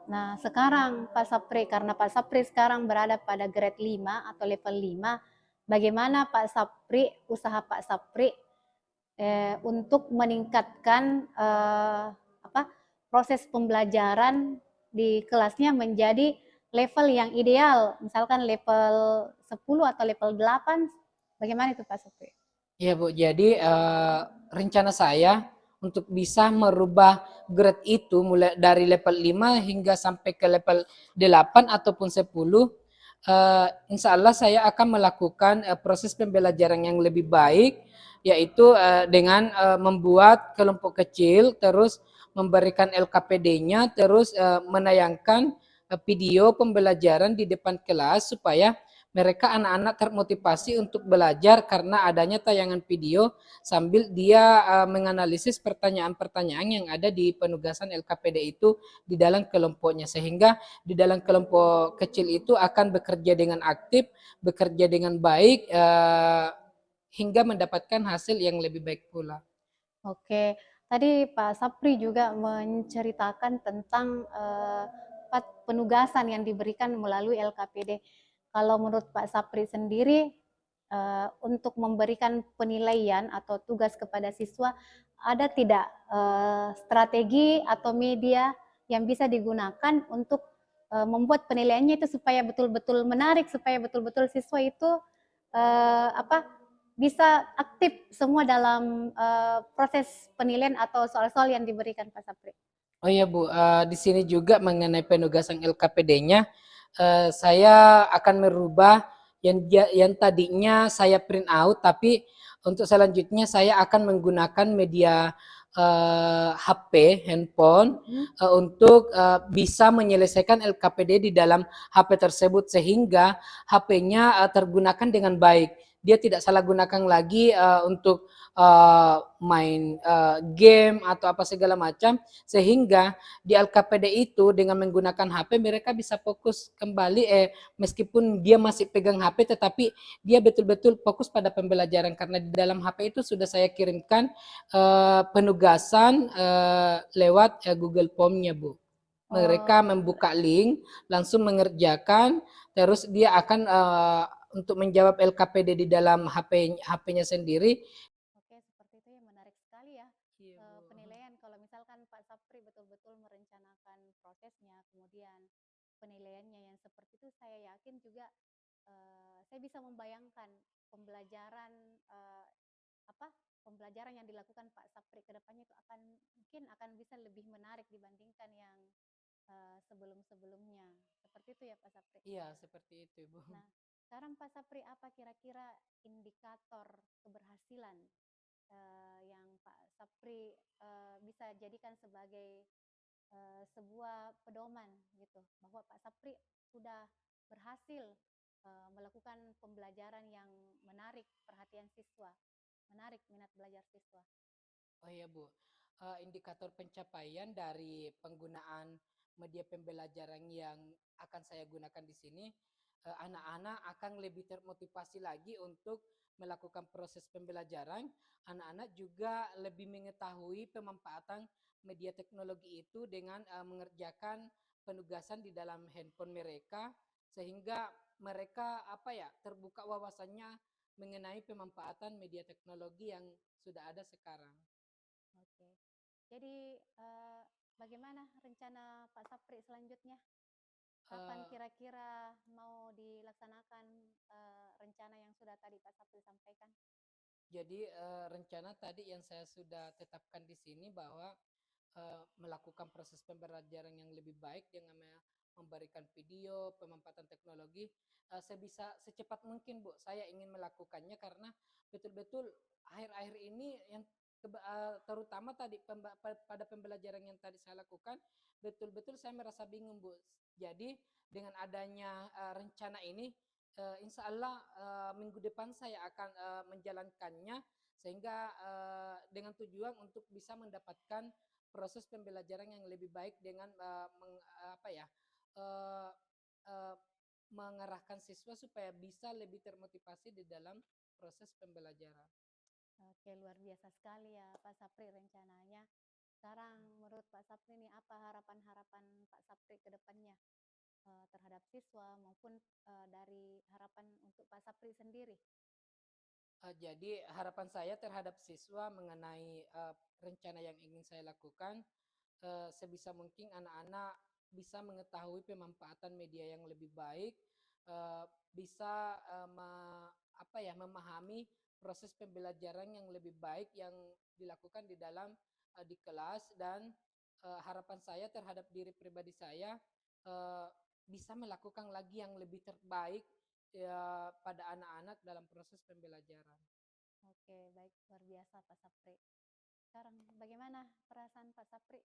Nah, sekarang Pak Sapri, karena Pak Sapri sekarang berada pada grade 5 atau level 5, bagaimana Pak Sapri, usaha Pak Sapri untuk meningkatkan proses pembelajaran di kelasnya menjadi level yang ideal, misalkan level 10 atau level 8, bagaimana itu Pak Sapri? Iya, Bu, jadi rencana saya untuk bisa merubah grade itu mulai dari level 5 hingga sampai ke level 8 ataupun 10, insya Allah saya akan melakukan proses pembelajaran yang lebih baik, yaitu dengan membuat kelompok kecil, terus memberikan LKPD-nya, terus menayangkan video pembelajaran di depan kelas supaya mereka anak-anak termotivasi untuk belajar karena adanya tayangan video sambil dia menganalisis pertanyaan-pertanyaan yang ada di penugasan LKPD itu di dalam kelompoknya, sehingga di dalam kelompok kecil itu akan bekerja dengan aktif, bekerja dengan baik hingga mendapatkan hasil yang lebih baik pula. Oke, tadi Pak Sapri juga menceritakan tentang penugasan yang diberikan melalui LKPD. Kalau menurut Pak Sapri sendiri, untuk memberikan penilaian atau tugas kepada siswa, ada tidak strategi atau media yang bisa digunakan untuk membuat penilaiannya itu supaya betul-betul menarik, supaya betul-betul siswa itu bisa aktif semua dalam proses penilaian atau soal-soal yang diberikan Pak Sapri. Oh iya Bu, di sini juga mengenai penugasan LKPD-nya, saya akan merubah yang tadinya saya print out, tapi untuk selanjutnya saya akan menggunakan media HP, handphone, untuk bisa menyelesaikan LKPD di dalam HP tersebut sehingga HP-nya tergunakan dengan baik. Dia tidak salah gunakan lagi untuk main game atau apa segala macam, sehingga di LKPD itu dengan menggunakan HP mereka bisa fokus kembali, meskipun dia masih pegang HP tetapi dia betul-betul fokus pada pembelajaran, karena di dalam HP itu sudah saya kirimkan penugasan lewat Google Form-nya Bu. Mereka membuka link, langsung mengerjakan, terus dia akan untuk menjawab LKPD di dalam HP-nya sendiri. Oke, seperti itu ya, menarik sekali ya. Penilaian kalau misalkan Pak Sapri betul-betul merencanakan prosesnya, kemudian penilaiannya yang seperti itu, saya yakin juga saya bisa membayangkan pembelajaran pembelajaran yang dilakukan Pak Sapri ke depannya itu mungkin akan bisa lebih menarik dibandingkan yang sebelum-sebelumnya. Seperti itu ya Pak Sapri. Iya, seperti itu Bu. Nah, sekarang Pak Sapri, apa kira-kira indikator keberhasilan yang Pak Sapri bisa jadikan sebagai sebuah pedoman gitu, bahwa Pak Sapri sudah berhasil melakukan pembelajaran yang menarik perhatian siswa, menarik minat belajar siswa. Oh iya Bu, indikator pencapaian dari penggunaan media pembelajaran yang akan saya gunakan di sini, anak-anak akan lebih termotivasi lagi untuk melakukan proses pembelajaran. Anak-anak juga lebih mengetahui pemanfaatan media teknologi itu dengan mengerjakan penugasan di dalam handphone mereka, sehingga mereka terbuka wawasannya mengenai pemanfaatan media teknologi yang sudah ada sekarang. Oke, jadi bagaimana rencana Pak Sapri selanjutnya? Kapan Eh, kira-kira mau dilaksanakan rencana yang sudah tadi Pak Sapri sampaikan? Jadi rencana tadi yang saya sudah tetapkan di sini bahwa melakukan proses pembelajaran yang lebih baik dengan memberikan video, pemanfaatan teknologi, secepat mungkin Bu. Saya ingin melakukannya karena betul-betul akhir-akhir ini yang terutama tadi pada pembelajaran yang tadi saya lakukan, betul-betul saya merasa bingung Bu. Jadi dengan adanya rencana ini, insya Allah minggu depan saya akan menjalankannya, sehingga dengan tujuan untuk bisa mendapatkan proses pembelajaran yang lebih baik dengan uh, uh, mengarahkan siswa supaya bisa lebih termotivasi di dalam proses pembelajaran. Oke, luar biasa sekali ya Pak Sapri rencananya. Sekarang menurut Pak Sapri nih, apa harapan-harapan Pak Sapri ke depannya terhadap siswa maupun dari harapan untuk Pak Sapri sendiri? Jadi harapan saya terhadap siswa mengenai rencana yang ingin saya lakukan, sebisa mungkin anak-anak bisa mengetahui pemanfaatan media yang lebih baik, bisa memahami proses pembelajaran yang lebih baik yang dilakukan di kelas, dan harapan saya terhadap diri pribadi saya uh, bisa melakukan lagi yang lebih terbaik ya pada anak-anak dalam proses pembelajaran. Oke, baik, luar biasa Pak Sapri. Sekarang bagaimana perasaan Pak Sapri?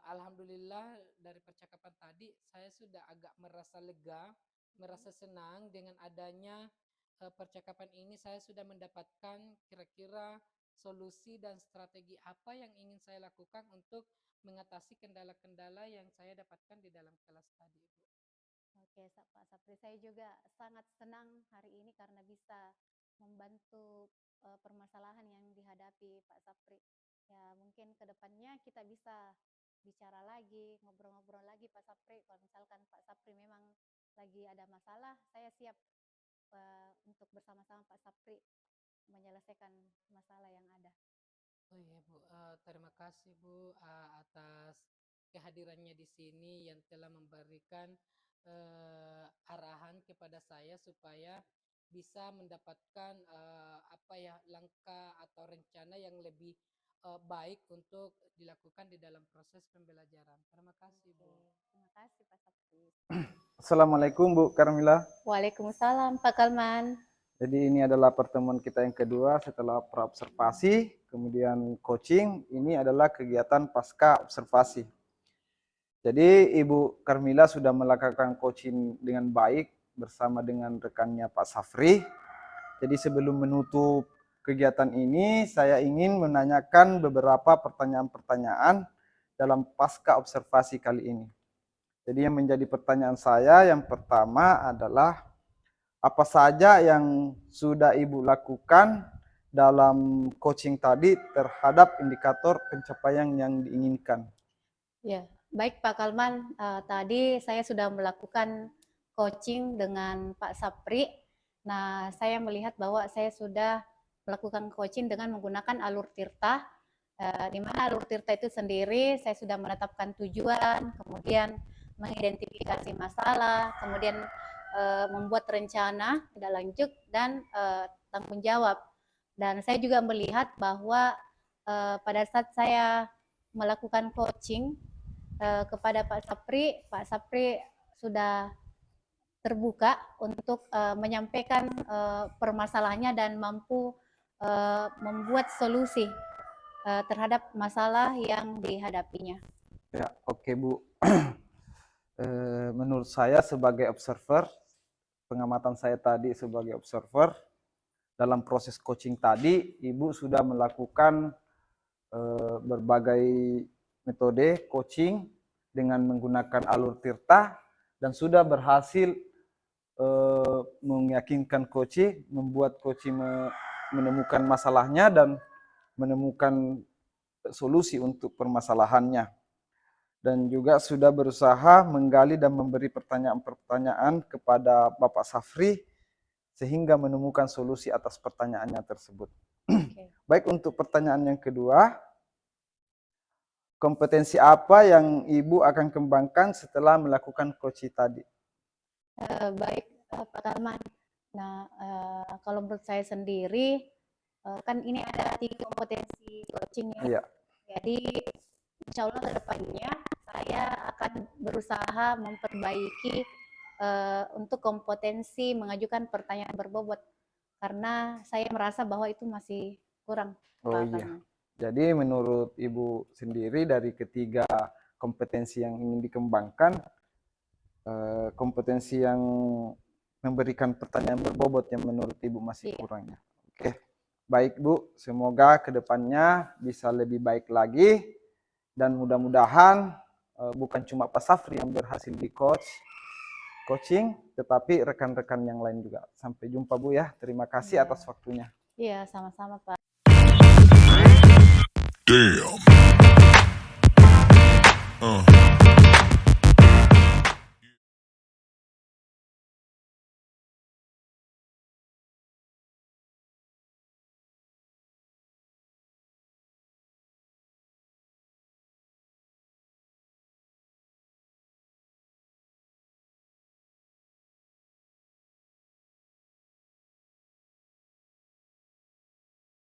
Alhamdulillah dari percakapan tadi saya sudah agak merasa lega, merasa senang dengan adanya percakapan ini. Saya sudah mendapatkan kira-kira solusi dan strategi apa yang ingin saya lakukan untuk mengatasi kendala-kendala yang saya dapatkan di dalam kelas tadi, Bu. Oke, Pak Sapri, saya juga sangat senang hari ini karena bisa membantu permasalahan yang dihadapi Pak Sapri. Ya, mungkin ke depannya kita bisa bicara lagi, ngobrol-ngobrol lagi Pak Sapri. Kalau misalkan Pak Sapri memang lagi ada masalah, saya siap untuk bersama-sama Pak Sapri menyelesaikan masalah yang ada. Oh iya Bu, terima kasih Bu atas kehadirannya di sini yang telah memberikan arahan kepada saya supaya bisa mendapatkan langkah atau rencana yang lebih baik untuk dilakukan di dalam proses pembelajaran. Terima kasih Bu. Terima kasih Pak Sapri. Assalamualaikum Bu Karmila. Waalaikumsalam Pak Kalman. Jadi ini adalah pertemuan kita yang kedua setelah praobservasi, kemudian coaching. Ini adalah kegiatan pasca observasi. Jadi Ibu Karmila sudah melakukan coaching dengan baik bersama dengan rekannya Pak Safri. Jadi sebelum menutup kegiatan ini, saya ingin menanyakan beberapa pertanyaan-pertanyaan dalam pasca observasi kali ini. Jadi yang menjadi pertanyaan saya yang pertama adalah, apa saja yang sudah Ibu lakukan dalam coaching tadi terhadap indikator pencapaian yang diinginkan? Ya, baik Pak Kalman. Tadi saya sudah melakukan coaching dengan Pak Sapri. Nah, saya melihat bahwa saya sudah melakukan coaching dengan menggunakan alur tirta. Di mana alur tirta itu sendiri saya sudah menetapkan tujuan, kemudian mengidentifikasi masalah, kemudian membuat rencana tidak lanjut dan tanggung jawab. Dan saya juga melihat bahwa pada saat saya melakukan coaching kepada Pak Sapri sudah terbuka untuk menyampaikan permasalahannya dan mampu membuat solusi terhadap masalah yang dihadapinya. Ya, oke Bu. Menurut saya sebagai observer, pengamatan saya tadi sebagai observer, dalam proses coaching tadi, Ibu sudah melakukan berbagai metode coaching dengan menggunakan alur tirta dan sudah berhasil meyakinkan coach, membuat coach menemukan masalahnya dan menemukan solusi untuk permasalahannya. Dan juga sudah berusaha menggali dan memberi pertanyaan-pertanyaan kepada Bapak Safri sehingga menemukan solusi atas pertanyaannya tersebut. Okay. Baik, untuk pertanyaan yang kedua, kompetensi apa yang Ibu akan kembangkan setelah melakukan coaching tadi? Baik Pak Kalman. Nah, kalau menurut saya sendiri, kan ini ada 3 kompetensi coaching ya. Iya. Jadi insya Allah ke depannya saya akan berusaha memperbaiki untuk kompetensi mengajukan pertanyaan berbobot, karena saya merasa bahwa itu masih kurang. Oh iya. Jadi menurut Ibu sendiri dari ketiga kompetensi yang ingin dikembangkan, kompetensi yang memberikan pertanyaan berbobot yang menurut Ibu masih kurang ya. Oke. Baik Bu, semoga kedepannya bisa lebih baik lagi dan mudah-mudahan bukan cuma Pak Safri yang berhasil di coaching, tetapi rekan-rekan yang lain juga. Sampai jumpa Bu ya. Terima kasih atas waktunya. Iya, sama-sama Pak. Damn.